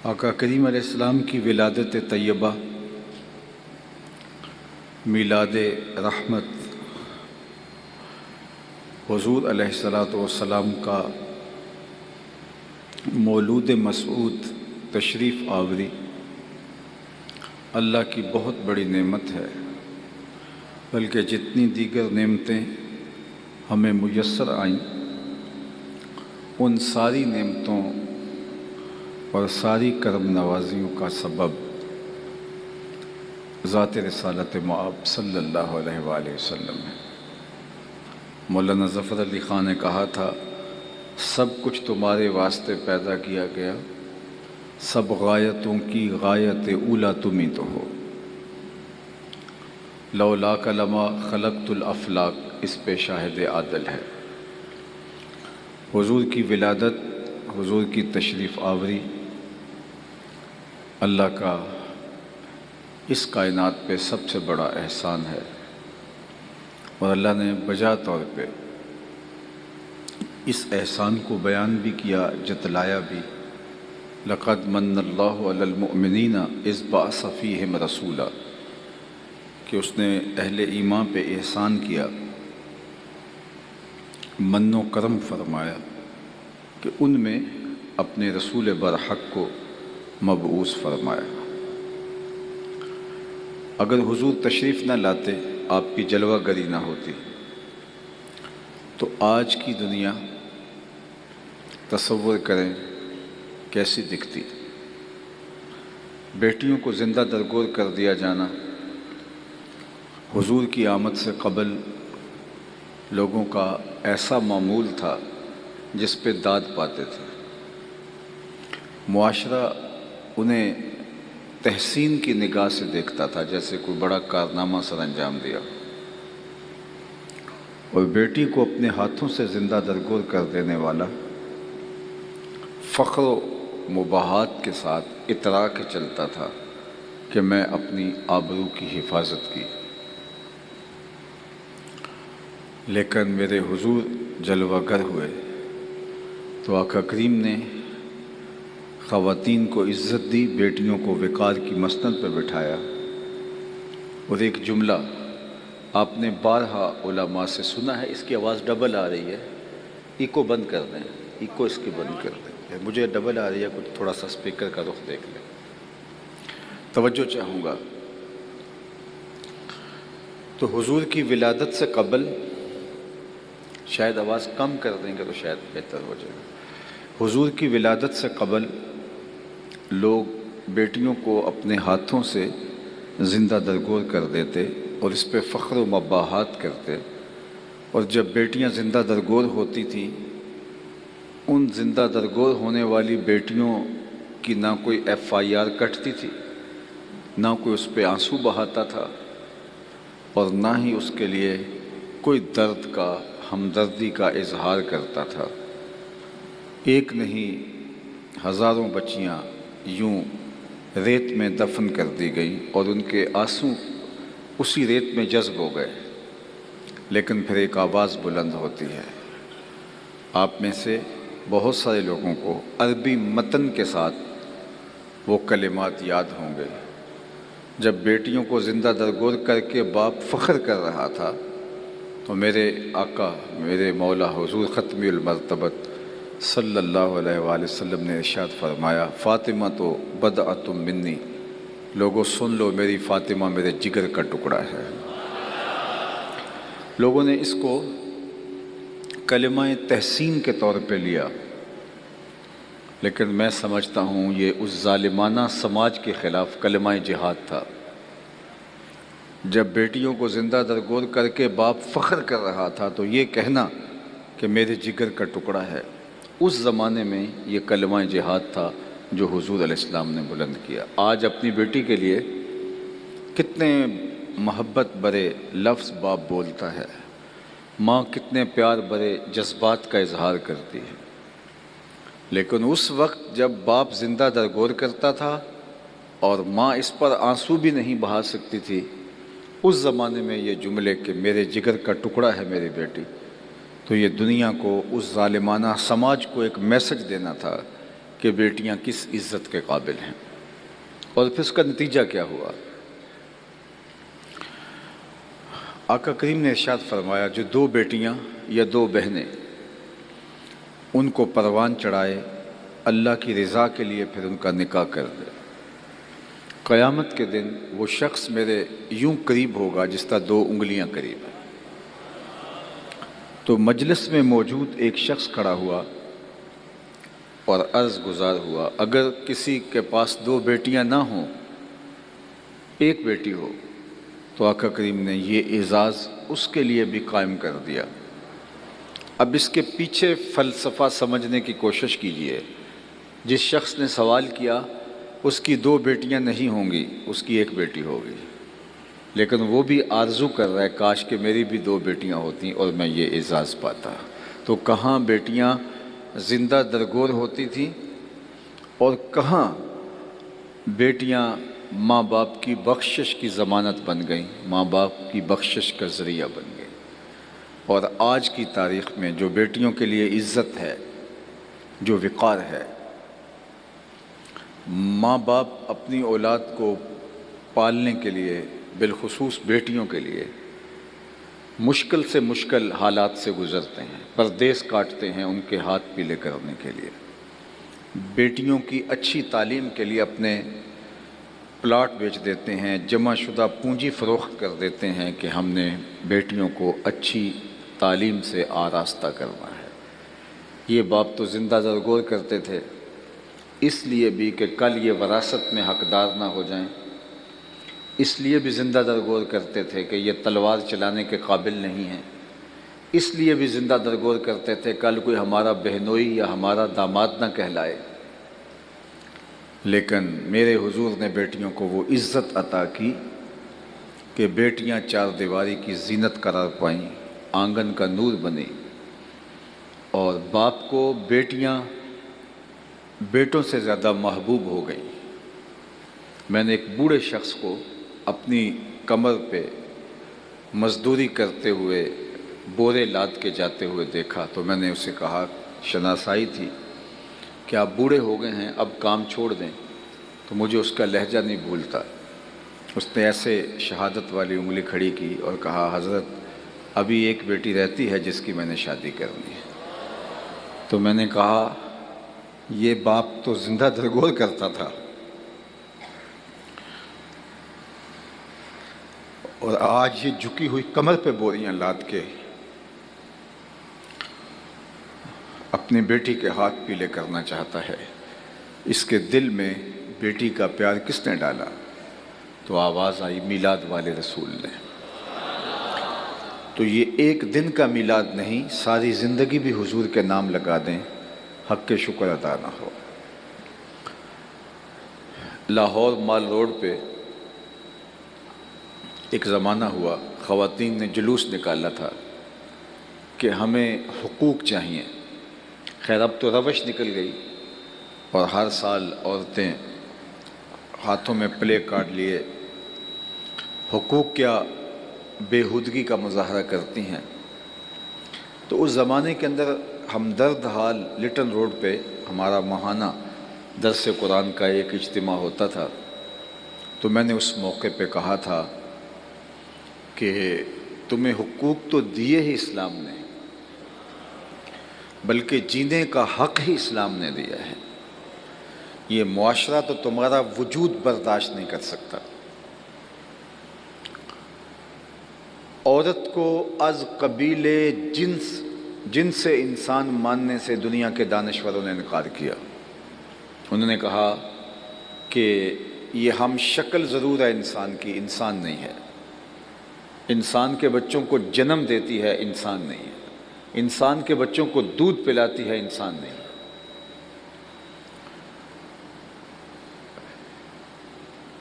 آقا کریم علیہ السلام کی ولادت طیبہ، میلاد رحمت، حضور علیہ الصلاۃ والسلام کا مولود مسعود تشریف آوری اللہ کی بہت بڑی نعمت ہے، بلکہ جتنی دیگر نعمتیں ہمیں میسر آئیں ان ساری نعمتوں اور ساری کرم نوازیوں کا سبب ذات رسالت مآب صلی اللہ علیہ وآلہ وسلم ہے۔ مولانا ظفر علی خان نے کہا تھا، سب کچھ تمہارے واسطے پیدا کیا گیا، سب غایتوں کی غایت اولا تم ہی تو ہو، لولاک لما خلقت الافلاک، اس پہ شاہد عادل ہے۔ حضور کی ولادت، حضور کی تشریف آوری اللہ کا اس کائنات پہ سب سے بڑا احسان ہے، اور اللہ نے بجا طور پہ اس احسان کو بیان بھی کیا، جتلایا بھی۔ لقد من اللہ علی المؤمنین اذ بعث فیہم رسولا، کہ اس نے اہل ایمان پہ احسان کیا، من و کرم فرمایا کہ ان میں اپنے رسول برحق کو مبعوث فرمایا۔ اگر حضور تشریف نہ لاتے، آپ کی جلوہ گری نہ ہوتی، تو آج کی دنیا تصور کریں کیسی دکھتی۔ بیٹیوں کو زندہ درگور کر دیا جانا حضور کی آمد سے قبل لوگوں کا ایسا معمول تھا جس پہ داد پاتے تھے۔ معاشرہ انہیں تحسین کی نگاہ سے دیکھتا تھا، جیسے کوئی بڑا کارنامہ سر انجام دیا، اور بیٹی کو اپنے ہاتھوں سے زندہ درگور کر دینے والا فخر و مباحات کے ساتھ اترا کے چلتا تھا کہ میں اپنی آبرو کی حفاظت کی۔ لیکن میرے حضور جلوہ گر ہوئے تو آقا کریم نے خواتین کو عزت دی، بیٹیوں کو وقار کی مسند پہ بٹھایا، اور ایک جملہ آپ نے بارہا علماء سے سنا ہے، اس کی آواز ڈبل آ رہی ہے، ایکو بند کر دیں، ایکو اس کی بند کر دیں، مجھے ڈبل آ رہی ہے، کچھ تھوڑا سا اسپیکر کا رخ دیکھ لیں۔ توجہ چاہوں گا۔ تو حضور کی ولادت سے قبل، شاید آواز کم کر دیں گے تو شاید بہتر ہو جائے گا۔ حضور کی ولادت سے قبل لوگ بیٹیوں کو اپنے ہاتھوں سے زندہ درگور کر دیتے اور اس پہ فخر و مباحات کرتے، اور جب بیٹیاں زندہ درگور ہوتی تھیں، ان زندہ درگور ہونے والی بیٹیوں کی نہ کوئی FIR کٹتی تھی، نہ کوئی اس پہ آنسو بہاتا تھا، اور نہ ہی اس کے لیے کوئی درد کا، ہمدردی کا اظہار کرتا تھا۔ ایک نہیں ہزاروں بچیاں یوں ریت میں دفن کر دی گئیں، اور ان کے آنسو اسی ریت میں جذب ہو گئے۔ لیکن پھر ایک آواز بلند ہوتی ہے۔ آپ میں سے بہت سارے لوگوں کو عربی متن کے ساتھ وہ کلمات یاد ہوں گے۔ جب بیٹیوں کو زندہ درگور کر کے باپ فخر کر رہا تھا، تو میرے آقا، میرے مولا حضور ختمی المرتبت صلی اللہ علیہ وآلہ وسلم نے ارشاد فرمایا، فاطمہ تو بدعۃ منی، لوگوں سن لو، میری فاطمہ میرے جگر کا ٹکڑا ہے۔ لوگوں نے اس کو کلمہ تحسین کے طور پہ لیا، لیکن میں سمجھتا ہوں یہ اس ظالمانہ سماج کے خلاف کلمہ جہاد تھا۔ جب بیٹیوں کو زندہ درگور کر کے باپ فخر کر رہا تھا، تو یہ کہنا کہ میرے جگر کا ٹکڑا ہے، اس زمانے میں یہ کلمہ جہاد تھا جو حضور علیہ السلام نے بلند کیا۔ آج اپنی بیٹی کے لیے کتنے محبت برے لفظ باپ بولتا ہے، ماں کتنے پیار برے جذبات کا اظہار کرتی ہے، لیکن اس وقت جب باپ زندہ درگور کرتا تھا اور ماں اس پر آنسو بھی نہیں بہا سکتی تھی، اس زمانے میں یہ جملے کہ میرے جگر کا ٹکڑا ہے میری بیٹی، تو یہ دنیا کو، اس ظالمانہ سماج کو ایک میسج دینا تھا کہ بیٹیاں کس عزت کے قابل ہیں، اور پھر اس کا نتیجہ کیا ہوا۔ آقا کریم نے ارشاد فرمایا جو دو بیٹیاں یا دو بہنیں ان کو پروان چڑھائے اللہ کی رضا کے لیے، پھر ان کا نکاح کر دے، قیامت کے دن وہ شخص میرے یوں قریب ہوگا جس طرح دو انگلیاں قریب ہیں۔ تو مجلس میں موجود ایک شخص کھڑا ہوا اور عرض گزار ہوا، اگر کسی کے پاس دو بیٹیاں نہ ہوں، ایک بیٹی ہو، تو آقا کریم نے یہ اعزاز اس کے لیے بھی قائم کر دیا۔ اب اس کے پیچھے فلسفہ سمجھنے کی کوشش کیجئے۔ جس شخص نے سوال کیا اس کی دو بیٹیاں نہیں ہوں گی، اس کی ایک بیٹی ہوگی، لیکن وہ بھی آرزو کر رہا ہے کاش کہ میری بھی دو بیٹیاں ہوتیں اور میں یہ اعزاز پاتا۔ تو کہاں بیٹیاں زندہ درگور ہوتی تھیں اور کہاں بیٹیاں ماں باپ کی بخشش کی ضمانت بن گئیں، ماں باپ کی بخشش کا ذریعہ بن گئیں۔ اور آج کی تاریخ میں جو بیٹیوں کے لیے عزت ہے، جو وقار ہے، ماں باپ اپنی اولاد کو پالنے کے لیے، بالخصوص بیٹیوں کے لیے مشکل سے مشکل حالات سے گزرتے ہیں، پردیس کاٹتے ہیں ان کے ہاتھ پیلے کرنے کے لیے، بیٹیوں کی اچھی تعلیم کے لیے اپنے پلاٹ بیچ دیتے ہیں، جمع شدہ پونجی فروخت کر دیتے ہیں کہ ہم نے بیٹیوں کو اچھی تعلیم سے آراستہ کرنا ہے۔ یہ باپ تو زندہ درگور کرتے تھے اس لیے بھی کہ کل یہ وراثت میں حقدار نہ ہو جائیں، اس لیے بھی زندہ درگور کرتے تھے کہ یہ تلوار چلانے کے قابل نہیں ہیں، اس لیے بھی زندہ درگور کرتے تھے کل کوئی ہمارا بہنوئی یا ہمارا داماد نہ کہلائے۔ لیکن میرے حضور نے بیٹیوں کو وہ عزت عطا کی کہ بیٹیاں چار دیواری کی زینت قرار پائیں، آنگن کا نور بنی، اور باپ کو بیٹیاں بیٹوں سے زیادہ محبوب ہو گئیں۔ میں نے ایک بوڑھے شخص کو اپنی کمر پہ مزدوری کرتے ہوئے بورے لاد کے جاتے ہوئے دیکھا، تو میں نے اسے کہا، شناسائی تھی کہ آپ بوڑھے ہو گئے ہیں، اب کام چھوڑ دیں، تو مجھے اس کا لہجہ نہیں بھولتا۔ اس نے ایسے شہادت والی انگلی کھڑی کی اور کہا، حضرت ابھی ایک بیٹی رہتی ہے جس کی میں نے شادی کرنی ہے۔ تو میں نے کہا یہ باپ تو زندہ درگور کرتا تھا، اور آج یہ جھکی ہوئی کمر پہ بوریاں لاد کے اپنی بیٹی کے ہاتھ پیلے کرنا چاہتا ہے۔ اس کے دل میں بیٹی کا پیار کس نے ڈالا؟ تو آواز آئی میلاد والے رسول نے۔ تو یہ ایک دن کا میلاد نہیں، ساری زندگی بھی حضور کے نام لگا دیں، حق کے شکر ادا نہ ہو۔ لاہور مال روڈ پہ ایک زمانہ ہوا، خواتین نے جلوس نکالا تھا کہ ہمیں حقوق چاہیے۔ خیر اب تو روش نکل گئی اور ہر سال عورتیں ہاتھوں میں پلے کارڈ لیے حقوق کیا بےہودگی کا مظاہرہ کرتی ہیں۔ تو اس زمانے کے اندر ہمدرد حال لٹن روڈ پہ ہمارا ماہانہ درس قرآن کا ایک اجتماع ہوتا تھا، تو میں نے اس موقع پہ کہا تھا کہ تمہیں حقوق تو دیے ہی اسلام نے، بلکہ جینے کا حق ہی اسلام نے دیا ہے۔ یہ معاشرہ تو تمہارا وجود برداشت نہیں کر سکتا۔ عورت کو از قبیل جنس انسان ماننے سے دنیا کے دانشوروں نے انکار کیا۔ انہوں نے کہا کہ یہ ہم شکل ضرور ہے انسان کی، انسان نہیں ہے۔ انسان کے بچوں کو جنم دیتی ہے، انسان نہیں ہے۔ انسان کے بچوں کو دودھ پلاتی ہے، انسان نہیں۔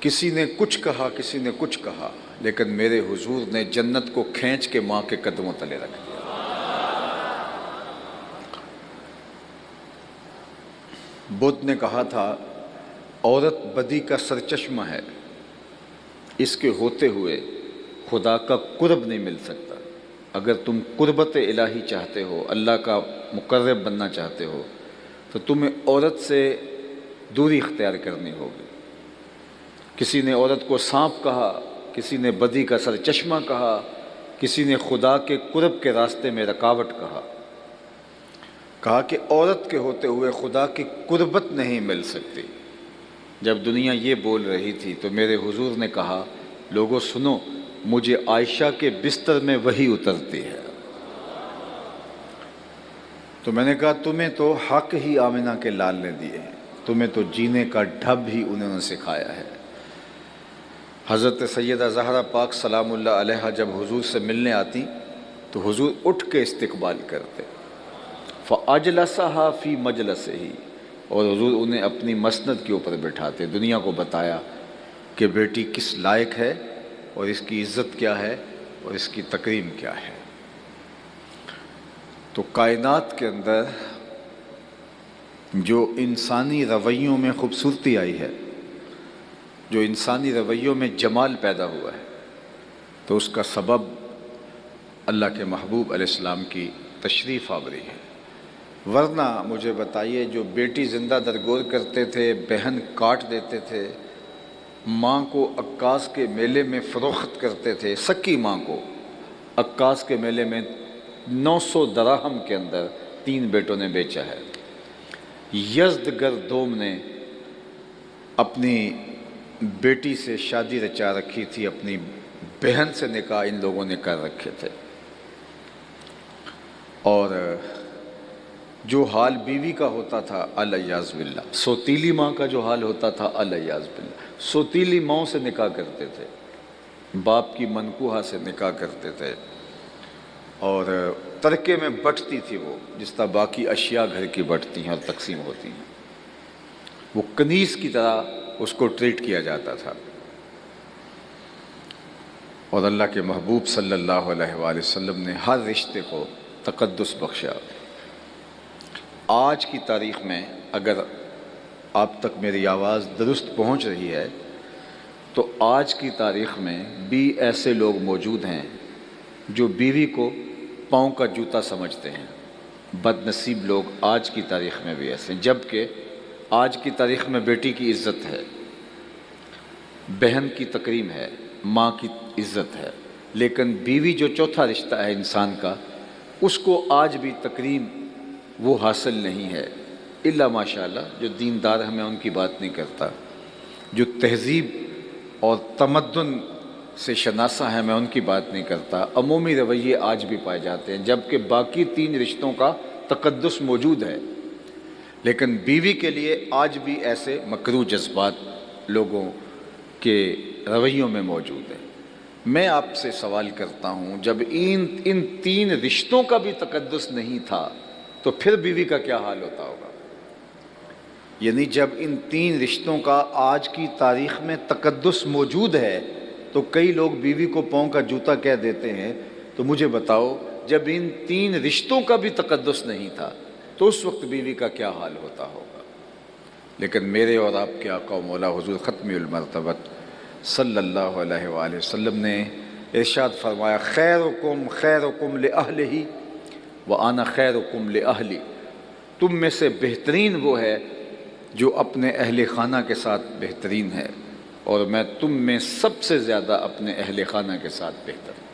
کسی نے کچھ کہا، کسی نے کچھ کہا، لیکن میرے حضور نے جنت کو کھینچ کے ماں کے قدموں تلے رکھ دیا۔ بدھ نے کہا تھا عورت بدی کا سرچشمہ ہے، اس کے ہوتے ہوئے خدا کا قرب نہیں مل سکتا۔ اگر تم قربت الہی چاہتے ہو، اللہ کا مقرب بننا چاہتے ہو، تو تمہیں عورت سے دوری اختیار کرنی ہوگی۔ کسی نے عورت کو سانپ کہا، کسی نے بدی کا سر چشمہ کہا، کسی نے خدا کے قرب کے راستے میں رکاوٹ کہا کہ عورت کے ہوتے ہوئے خدا کی قربت نہیں مل سکتی۔ جب دنیا یہ بول رہی تھی تو میرے حضور نے کہا، لوگوں سنو، مجھے عائشہ کے بستر میں وحی اترتی ہے۔ تو میں نے کہا تمہیں تو حق ہی آمنہ کے لال نے دیے ہیں، تمہیں تو جینے کا ڈھب ہی انہوں نے سکھایا ہے۔ حضرت سیدہ زہرا پاک سلام اللہ علیہا جب حضور سے ملنے آتی تو حضور اٹھ کے استقبال کرتے، فَأَجْلَسَهَا فِي مَجْلَسِهِ، اور حضور انہیں اپنی مسند کے اوپر بٹھاتے، دنیا کو بتایا کہ بیٹی کس لائق ہے اور اس کی عزت کیا ہے اور اس کی تکریم کیا ہے۔ تو کائنات کے اندر جو انسانی رویوں میں خوبصورتی آئی ہے، جو انسانی رویوں میں جمال پیدا ہوا ہے، تو اس کا سبب اللہ کے محبوب علیہ السلام کی تشریف آوری ہے۔ ورنہ مجھے بتائیے، جو بیٹی زندہ درگور کرتے تھے، بہن کاٹ دیتے تھے، ماں کو عکاس کے میلے میں فروخت کرتے تھے، سکی ماں کو عکاس کے میلے میں 900 دراہم کے اندر 3 بیٹوں نے بیچا ہے۔ یزدگر دوم نے اپنی بیٹی سے شادی رچا رکھی تھی، اپنی بہن سے نکاح ان لوگوں نے کر رکھے تھے، اور جو حال بیوی کا ہوتا تھا الیاذ باللہ، سوتیلی ماں کا جو حال ہوتا تھا الیاذ باللہ، سوتیلی ماں سے نکاح کرتے تھے، باپ کی منکوحہ سے نکاح کرتے تھے، اور ترکے میں بٹتی تھی وہ، جس طرح باقی اشیاء گھر کی بٹتی ہیں اور تقسیم ہوتی ہیں، وہ کنیز کی طرح اس کو ٹریٹ کیا جاتا تھا۔ اور اللہ کے محبوب صلی اللہ علیہ وآلہ وسلم نے ہر رشتے کو تقدس بخشا۔ آج کی تاریخ میں اگر آپ تک میری آواز درست پہنچ رہی ہے تو آج کی تاریخ میں بھی ایسے لوگ موجود ہیں جو بیوی کو پاؤں کا جوتا سمجھتے ہیں۔ بد نصیب لوگ آج کی تاریخ میں بھی ایسے ہیں، جبکہ آج کی تاریخ میں بیٹی کی عزت ہے، بہن کی تکریم ہے، ماں کی عزت ہے، لیکن بیوی جو چوتھا رشتہ ہے انسان کا، اس کو آج بھی تکریم وہ حاصل نہیں ہے، الا ماشاءاللہ جو دیندار ہیں، میں ان کی بات نہیں کرتا، جو تہذیب اور تمدن سے شناسہ ہیں میں ان کی بات نہیں کرتا، عمومی رویے آج بھی پائے جاتے ہیں، جبکہ باقی 3 رشتوں کا تقدس موجود ہے، لیکن بیوی کے لیے آج بھی ایسے مکروہ جذبات لوگوں کے رویوں میں موجود ہیں۔ میں آپ سے سوال کرتا ہوں، جب ان 3 رشتوں کا بھی تقدس نہیں تھا تو پھر بیوی کا کیا حال ہوتا ہوگا؟ یعنی جب ان 3 رشتوں کا آج کی تاریخ میں تقدس موجود ہے تو کئی لوگ بیوی کو پاؤں کا جوتا کہہ دیتے ہیں، تو مجھے بتاؤ جب ان 3 رشتوں کا بھی تقدس نہیں تھا تو اس وقت بیوی کا کیا حال ہوتا ہوگا؟ لیکن میرے اور آپ کے آقا و مولا حضور ختم المرتبت صلی اللہ علیہ وآلہ وسلم نے ارشاد فرمایا، خیرکم خیرکم لأہلہ وَأَنَا خَيْرُكُمْ لِأَهْلِ، تم میں سے بہترین وہ ہے جو اپنے اہل خانہ کے ساتھ بہترین ہے، اور میں تم میں سب سے زیادہ اپنے اہل خانہ کے ساتھ بہتر ہوں۔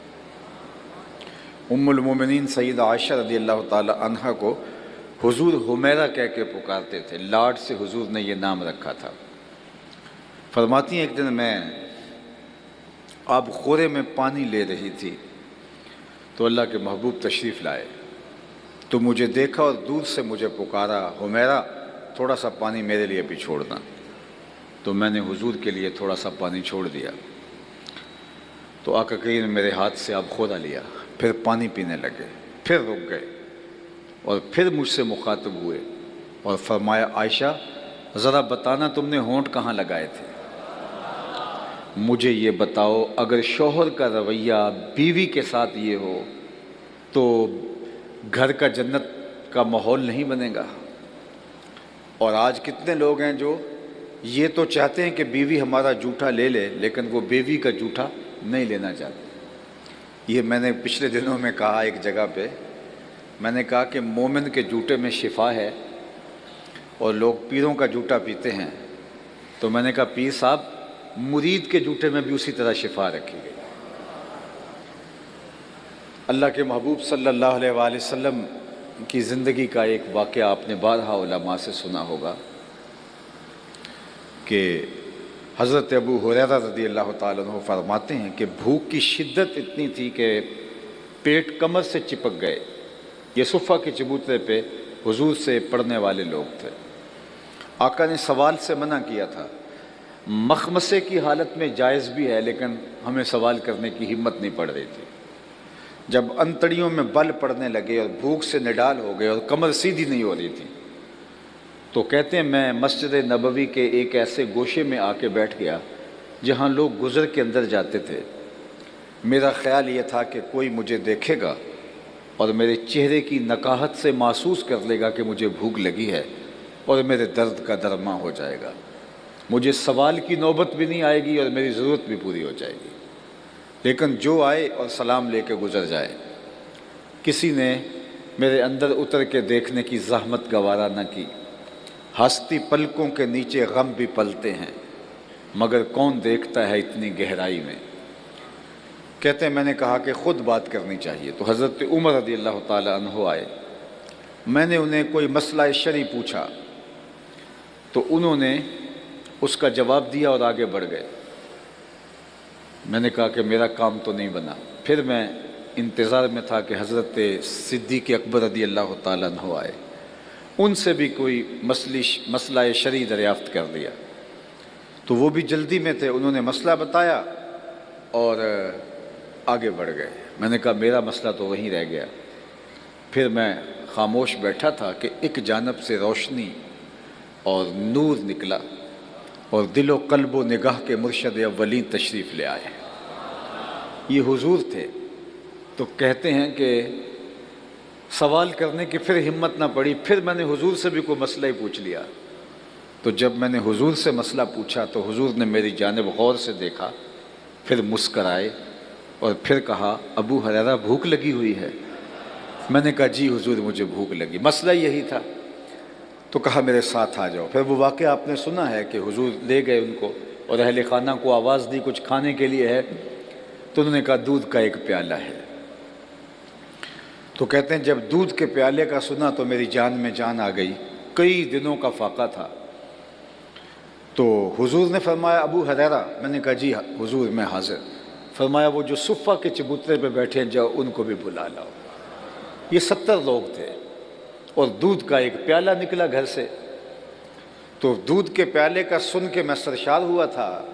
ام المومنین سیدہ عائشہ رضی اللہ تعالی عنہ کو حضور حمیرہ کہہ کے پکارتے تھے، لاڈ سے حضور نے یہ نام رکھا تھا۔ فرماتی ہیں ایک دن میں آب خورے میں پانی لے رہی تھی تو اللہ کے محبوب تشریف لائے، تو مجھے دیکھا اور دور سے مجھے پکارا، حمیرہ تھوڑا سا پانی میرے لیے بھی چھوڑنا، تو میں نے حضور کے لیے تھوڑا سا پانی چھوڑ دیا، تو آقا کریم نے میرے ہاتھ سے آب خورا لیا، پھر پانی پینے لگے، پھر رک گئے اور پھر مجھ سے مخاطب ہوئے اور فرمایا، عائشہ ذرا بتانا تم نے ہونٹ کہاں لگائے تھے؟ مجھے یہ بتاؤ، اگر شوہر کا رویہ بیوی کے ساتھ یہ ہو تو گھر کا جنت کا ماحول نہیں بنے گا؟ اور آج کتنے لوگ ہیں جو یہ تو چاہتے ہیں کہ بیوی ہمارا جوٹا لے لے، لیکن وہ بیوی کا جوٹا نہیں لینا چاہتے۔ یہ میں نے پچھلے دنوں میں کہا ایک جگہ پہ، میں نے کہا کہ مومن کے جوٹے میں شفا ہے، اور لوگ پیروں کا جوٹا پیتے ہیں، تو میں نے کہا پیر صاحب مرید کے جوٹے میں بھی اسی طرح شفا رکھی گئی۔ اللہ کے محبوب صلی اللہ علیہ وآلہ وسلم کی زندگی کا ایک واقعہ آپ نے بارہا علماء سے سنا ہوگا کہ حضرت ابو ہریرہ رضی اللہ تعالیٰ عنہ فرماتے ہیں کہ بھوک کی شدت اتنی تھی کہ پیٹ کمر سے چپک گئے۔ یہ صفہ کے چبوترے پہ حضور سے پڑھنے والے لوگ تھے۔ آقا نے سوال سے منع کیا تھا، مخمسے کی حالت میں جائز بھی ہے، لیکن ہمیں سوال کرنے کی ہمت نہیں پڑ رہی تھی۔ جب انتڑیوں میں بل پڑنے لگے اور بھوک سے نڈال ہو گئے اور کمر سیدھی نہیں ہو رہی تھی، تو کہتے ہیں میں مسجد نبوی کے ایک ایسے گوشے میں آ کے بیٹھ گیا جہاں لوگ گزر کے اندر جاتے تھے۔ میرا خیال یہ تھا کہ کوئی مجھے دیکھے گا اور میرے چہرے کی نکاہت سے محسوس کر لے گا کہ مجھے بھوک لگی ہے اور میرے درد کا درماں ہو جائے گا، مجھے سوال کی نوبت بھی نہیں آئے گی اور میری ضرورت بھی پوری ہو جائے گی۔ لیکن جو آئے اور سلام لے کے گزر جائے، کسی نے میرے اندر اتر کے دیکھنے کی زحمت گوارا نہ کی۔ ہستی پلکوں کے نیچے غم بھی پلتے ہیں، مگر کون دیکھتا ہے اتنی گہرائی میں۔ کہتے ہیں میں نے کہا کہ خود بات کرنی چاہیے، تو حضرت عمر رضی اللہ تعالی عنہ آئے۔ میں نے انہیں کوئی مسئلہ شرعی پوچھا تو انہوں نے اس کا جواب دیا اور آگے بڑھ گئے۔ میں نے کہا کہ میرا کام تو نہیں بنا۔ پھر میں انتظار میں تھا کہ حضرت صدیق اکبر رضی اللہ تعالیٰ عنہ آئے، ان سے بھی کوئی مسئلہ شرعی دریافت کر لیا۔ تو وہ بھی جلدی میں تھے، انہوں نے مسئلہ بتایا اور آگے بڑھ گئے۔ میں نے کہا میرا مسئلہ تو وہیں رہ گیا۔ پھر میں خاموش بیٹھا تھا کہ ایک جانب سے روشنی اور نور نکلا اور دل و قلب و نگاہ کے مرشد اولین تشریف لے آئے۔ یہ حضور تھے۔ تو کہتے ہیں کہ سوال کرنے کی پھر ہمت نہ پڑی، پھر میں نے حضور سے بھی کوئی مسئلہ ہی پوچھ لیا۔ تو جب میں نے حضور سے مسئلہ پوچھا تو حضور نے میری جانب غور سے دیکھا، پھر مسکرائے اور پھر کہا ابو ہریرہ بھوک لگی ہوئی ہے؟ میں نے کہا جی حضور مجھے بھوک لگی، مسئلہ یہی تھا۔ تو کہا میرے ساتھ آ جاؤ۔ پھر وہ واقعہ آپ نے سنا ہے کہ حضور لے گئے ان کو اور اہل خانہ کو آواز دی کچھ کھانے کے لیے ہے، تو انہوں نے کہا دودھ کا ایک پیالہ ہے۔ تو کہتے ہیں جب دودھ کے پیالے کا سنا تو میری جان میں جان آ گئی، کئی دنوں کا فاقہ تھا۔ تو حضور نے فرمایا ابو ہریرہ؟ میں نے کہا جی حضور میں حاضر۔ فرمایا وہ جو صفہ کے چبوترے پہ بیٹھے ہیں جاؤ ان کو بھی بلا لاؤ۔ یہ 70 لوگ تھے اور دودھ کا ایک پیالہ نکلا گھر سے۔ تو دودھ کے پیالے کا سن کے میں سرشار ہوا تھا،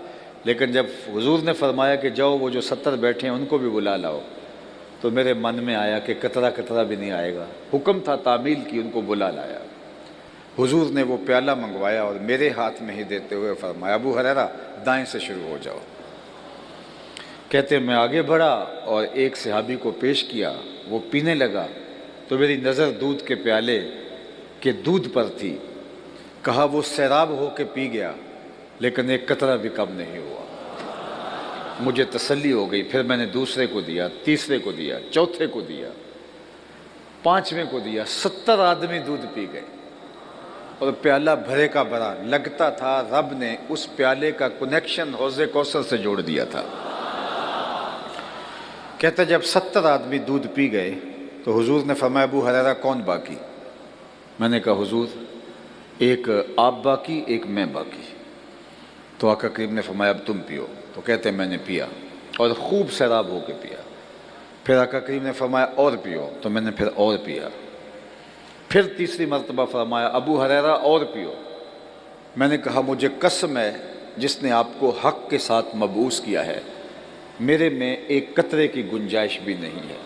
لیکن جب حضور نے فرمایا کہ جاؤ وہ جو 70 بیٹھے ہیں ان کو بھی بلا لاؤ، تو میرے من میں آیا کہ قطرہ قطرہ بھی نہیں آئے گا۔ حکم تھا تعمیل کی، ان کو بلا لایا۔ حضور نے وہ پیالہ منگوایا اور میرے ہاتھ میں ہی دیتے ہوئے فرمایا ابو ہریرہ دائیں سے شروع ہو جاؤ۔ کہتے میں آگے بڑھا اور ایک صحابی کو پیش کیا، وہ پینے لگا تو میری نظر دودھ کے پیالے کے دودھ پر تھی۔ کہا وہ سیراب ہو کے پی گیا لیکن ایک قطرہ بھی کم نہیں ہوا۔ مجھے تسلی ہو گئی۔ پھر میں نے دوسرے کو دیا، تیسرے کو دیا، چوتھے کو دیا، پانچویں کو دیا، 70 آدمی دودھ پی گئے اور پیالہ بھرے کا بھرا۔ لگتا تھا رب نے اس پیالے کا کنیکشن حوض کوثر سے جوڑ دیا تھا۔ کہتا جب 70 آدمی دودھ پی گئے تو حضور نے فرمایا ابو ہریرہ کون باقی؟ میں نے کہا حضور ایک آپ باقی، ایک میں باقی۔ تو آقا کریم نے فرمایا اب تم پیو۔ تو کہتے میں نے پیا اور خوب سیراب ہو کے پیا۔ پھر آقا کریم نے فرمایا اور پیو، تو میں نے پھر اور پیا۔ پھر تیسری مرتبہ فرمایا ابو ہریرہ اور پیو۔ میں نے کہا مجھے قسم ہے جس نے آپ کو حق کے ساتھ مبعوث کیا ہے، میرے میں ایک قطرے کی گنجائش بھی نہیں ہے۔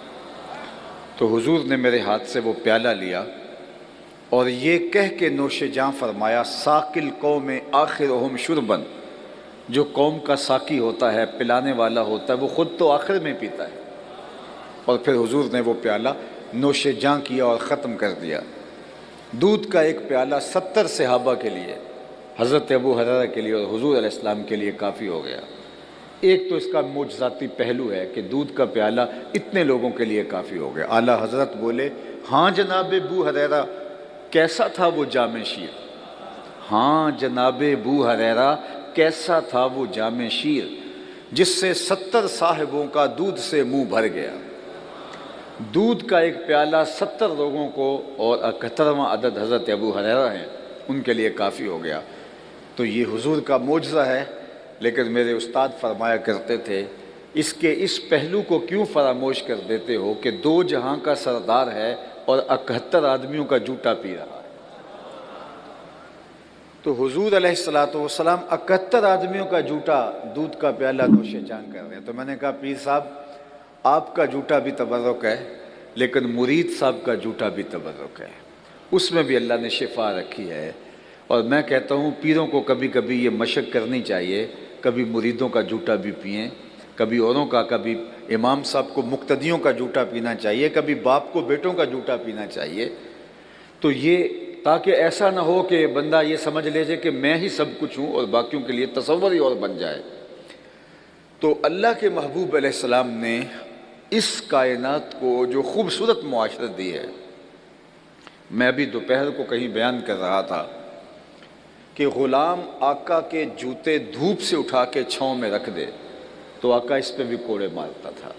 تو حضور نے میرے ہاتھ سے وہ پیالہ لیا اور یہ کہہ کے نوش جاں فرمایا ساقل قوم آخرہم شربن، جو قوم کا ساقی ہوتا ہے، پلانے والا ہوتا ہے، وہ خود تو آخر میں پیتا ہے۔ اور پھر حضور نے وہ پیالہ نوش جاں کیا اور ختم کر دیا۔ دودھ کا ایک پیالہ 70 صحابہ کے لیے، حضرت ابو ہریرہ کے لیے اور حضور علیہ السلام کے لیے کافی ہو گیا۔ ایک تو اس کا معجزاتی پہلو ہے کہ دودھ کا پیالہ اتنے لوگوں کے لیے کافی ہو گیا۔ اعلیٰ حضرت بولے ہاں جناب ابو ہریرہ کیسا تھا وہ جام شیر؟ ہاں جناب بو ہریرہ کیسا تھا وہ جام شیر، جس سے 70 صاحبوں کا دودھ سے منہ بھر گیا۔ دودھ کا ایک پیالہ 70 لوگوں کو، اور 71واں عدد حضرت ابو ہریرہ ہیں، ان کے لیے کافی ہو گیا۔ تو یہ حضور کا معجزہ ہے، لیکن میرے استاد فرمایا کرتے تھے اس کے اس پہلو کو کیوں فراموش کر دیتے ہو کہ 2 جہاں کا سردار ہے اور 71 آدمیوں کا جوتا پی رہا ہے۔ تو حضور علیہ السلام 71 آدمیوں کا جوتا، دودھ کا پیالہ نوش جان کر رہے ہیں۔ تو میں نے کہا پیر صاحب آپ کا جوتا بھی تبرک ہے، لیکن مرید صاحب کا جوتا بھی تبرک ہے، اس میں بھی اللہ نے شفا رکھی ہے۔ اور میں کہتا ہوں پیروں کو کبھی کبھی یہ مشق کرنی چاہیے، کبھی مریدوں کا جوتا بھی پئیں، کبھی اوروں کا، کبھی امام صاحب کو مقتدیوں کا جوتا پینا چاہیے، کبھی باپ کو بیٹوں کا جوتا پینا چاہیے۔ تو یہ تاکہ ایسا نہ ہو کہ بندہ یہ سمجھ لے جائے کہ میں ہی سب کچھ ہوں اور باقیوں کے لیے تصور ہی اور بن جائے۔ تو اللہ کے محبوب علیہ السلام نے اس کائنات کو جو خوبصورت معاشرت دی ہے، میں ابھی دوپہر کو کہیں بیان کر رہا تھا کہ غلام آقا کے جوتے دھوپ سے اٹھا کے چھاؤں میں رکھ دے تو آقا اس پہ بھی کوڑے مارتا تھا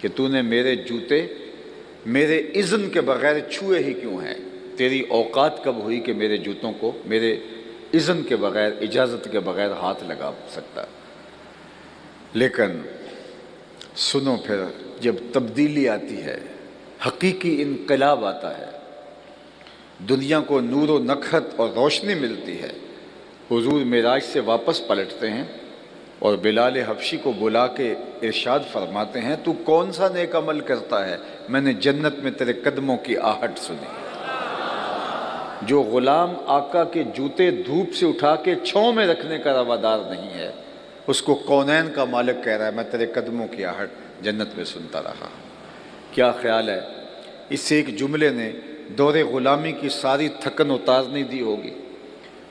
کہ تو نے میرے جوتے میرے اذن کے بغیر چھوئے ہی کیوں ہیں؟ تیری اوقات کب ہوئی کہ میرے جوتوں کو میرے اذن کے بغیر، اجازت کے بغیر ہاتھ لگا سکتا؟ لیکن سنو پھر جب تبدیلی آتی ہے، حقیقی انقلاب آتا ہے، دنیا کو نور و نکھت اور روشنی ملتی ہے، حضور معراج سے واپس پلٹتے ہیں اور بلال حبشی کو بلا کے ارشاد فرماتے ہیں تو کون سا نیک عمل کرتا ہے؟ میں نے جنت میں تیرے قدموں کی آہٹ سنی۔ جو غلام آقا کے جوتے دھوپ سے اٹھا کے چھاؤں میں رکھنے کا روادار نہیں ہے، اس کو کونین کا مالک کہہ رہا ہے میں تیرے قدموں کی آہٹ جنت میں سنتا رہا۔ کیا خیال ہے اس ایک جملے نے دور غلامی کی ساری تھکن اتار نہیں دی ہوگی،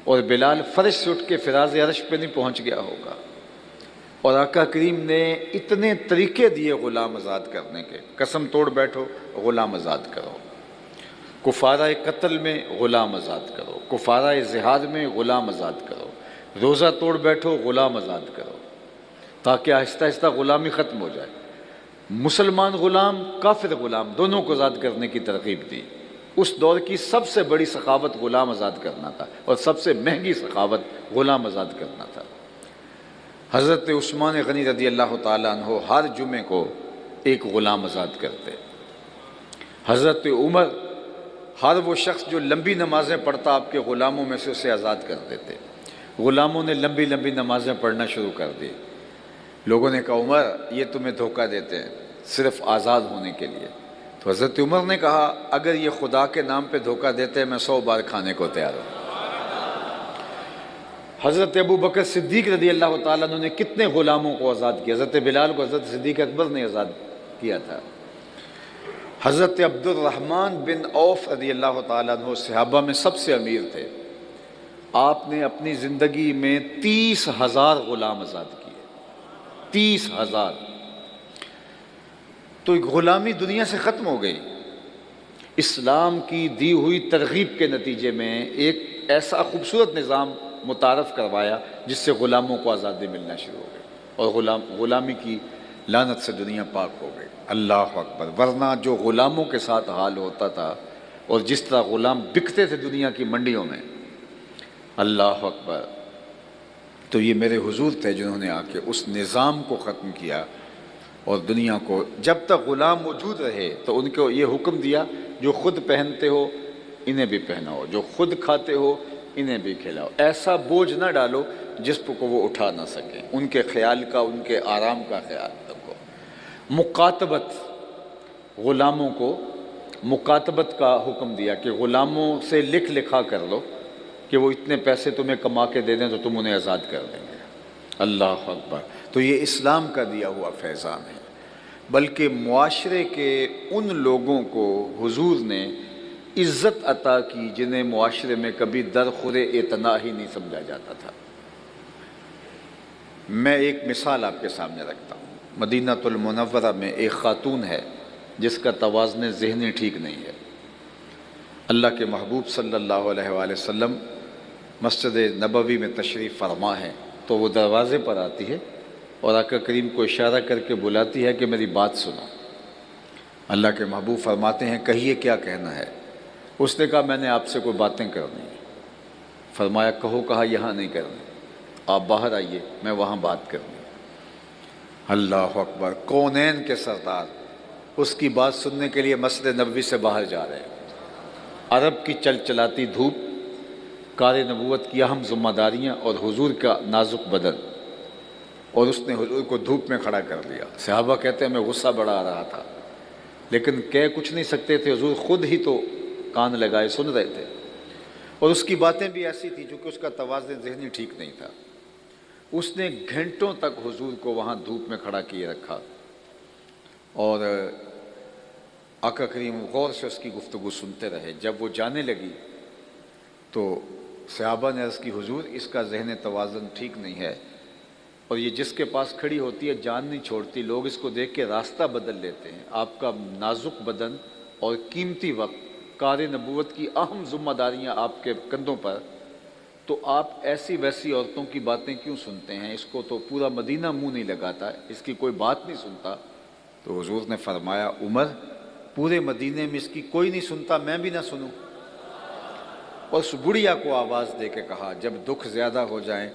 اور بلال فرش سے اٹھ کے فراز عرش پہ نہیں پہنچ گیا ہوگا، اور آقا کریم نے اتنے طریقے دیے غلام آزاد کرنے کے۔ قسم توڑ بیٹھو غلام آزاد کرو، کفارہ قتل میں غلام آزاد کرو، کفارہ زہاد میں غلام آزاد کرو، روزہ توڑ بیٹھو غلام آزاد کرو، تاکہ آہستہ آہستہ غلامی ختم ہو جائے۔ مسلمان غلام، کافر غلام، دونوں کو آزاد کرنے کی ترغیب دی۔ اس دور کی سب سے بڑی سخاوت غلام آزاد کرنا تھا، اور سب سے مہنگی سخاوت غلام آزاد کرنا تھا۔ حضرت عثمان غنی رضی اللہ تعالیٰ عنہ ہر جمعے کو ایک غلام آزاد کرتے۔ حضرت عمر ہر وہ شخص جو لمبی نمازیں پڑھتا آپ کے غلاموں میں سے اسے آزاد کر دیتے۔ غلاموں نے لمبی لمبی نمازیں پڑھنا شروع کر دی۔ لوگوں نے کہا عمر یہ تمہیں دھوکہ دیتے ہیں صرف آزاد ہونے کے لیے۔ تو حضرت عمر نے کہا اگر یہ خدا کے نام پہ دھوکہ دیتے ہیں میں 100 بار کھانے کو تیار ہوں۔ حضرت ابو بکر صدیق رضی اللہ تعالیٰ عنہ نے کتنے غلاموں کو آزاد کیا؟ حضرت بلال کو حضرت صدیق اکبر نے آزاد کیا تھا۔ حضرت عبد الرحمن بن عوف رضی اللہ تعالیٰ عنہ صحابہ میں سب سے امیر تھے، آپ نے اپنی زندگی میں 30,000 غلام آزاد کیے۔ 30,000۔ تو غلامی دنیا سے ختم ہو گئی۔ اسلام کی دی ہوئی ترغیب کے نتیجے میں ایک ایسا خوبصورت نظام متعارف کروایا جس سے غلاموں کو آزادی ملنا شروع ہو گئی، اور غلامی کی لعنت سے دنیا پاک ہو گئی۔ اللہ اکبر۔ ورنہ جو غلاموں کے ساتھ حال ہوتا تھا اور جس طرح غلام بکتے تھے دنیا کی منڈیوں میں، اللہ اکبر۔ تو یہ میرے حضور تھے جنہوں نے آ کے اس نظام کو ختم کیا، اور دنیا کو جب تک غلام موجود رہے تو ان کو یہ حکم دیا جو خود پہنتے ہو انہیں بھی پہناؤ، جو خود کھاتے ہو انہیں بھی کھلاؤ، ایسا بوجھ نہ ڈالو جس کو وہ اٹھا نہ سکیں، ان کے خیال کا، ان کے آرام کا خیال رکھو۔ مکاتبت، غلاموں کو مکاتبت کا حکم دیا کہ غلاموں سے لکھ لکھا کر لو کہ وہ اتنے پیسے تمہیں کما کے دے دیں تو تم انہیں آزاد کر دیں گے۔ اللہ اکبر۔ تو یہ اسلام کا دیا ہوا فیضان ہے، بلکہ معاشرے کے ان لوگوں کو حضور نے عزت عطا کی جنہیں معاشرے میں کبھی درخور اعتنا ہی نہیں سمجھا جاتا تھا۔ میں ایک مثال آپ کے سامنے رکھتا ہوں۔ مدینہ المنورہ میں ایک خاتون ہے جس کا توازن ذہنی ٹھیک نہیں ہے۔ اللہ کے محبوب صلی اللہ علیہ وآلہ وسلم مسجد نبوی میں تشریف فرما ہے تو وہ دروازے پر آتی ہے اور آقا کریم کو اشارہ کر کے بلاتی ہے کہ میری بات سنو۔ اللہ کے محبوب فرماتے ہیں کہیے کیا کہنا ہے؟ اس نے کہا میں نے آپ سے کوئی باتیں کرنی ہیں۔ فرمایا کہو۔ کہا یہاں نہیں کرنی، آپ باہر آئیے، میں وہاں بات کرنی۔ اللہ اکبر، کونین کے سردار اس کی بات سننے کے لیے مسجد نبوی سے باہر جا رہے ہیں۔ عرب کی چل چلاتی دھوپ، کار نبوت کی اہم ذمہ داریاں اور حضور کا نازک بدن، اور اس نے حضور کو دھوپ میں کھڑا کر دیا۔ صحابہ کہتے ہیں میں غصہ بڑا آ رہا تھا لیکن کہہ کچھ نہیں سکتے تھے، حضور خود ہی تو کان لگائے سن رہے تھے، اور اس کی باتیں بھی ایسی تھیں چونکہ اس کا توازن ذہنی ٹھیک نہیں تھا۔ اس نے گھنٹوں تک حضور کو وہاں دھوپ میں کھڑا کیے رکھا، اور آقا کریم غور سے اس کی گفتگو سنتے رہے۔ جب وہ جانے لگی تو صحابہ نے عرض کی حضور اس کا ذہن توازن ٹھیک نہیں ہے، اور یہ جس کے پاس کھڑی ہوتی ہے جان نہیں چھوڑتی، لوگ اس کو دیکھ کے راستہ بدل لیتے ہیں۔ آپ کا نازک بدن اور قیمتی وقت، کار نبوت کی اہم ذمہ داریاں آپ کے کندھوں پر، تو آپ ایسی ویسی عورتوں کی باتیں کیوں سنتے ہیں؟ اس کو تو پورا مدینہ منہ نہیں لگاتا، اس کی کوئی بات نہیں سنتا۔ تو حضور نے فرمایا عمر، پورے مدینے میں اس کی کوئی نہیں سنتا، میں بھی نہ سنوں؟ اور اس بڑھیا کو آواز دے کے کہا جب دکھ زیادہ ہو جائیں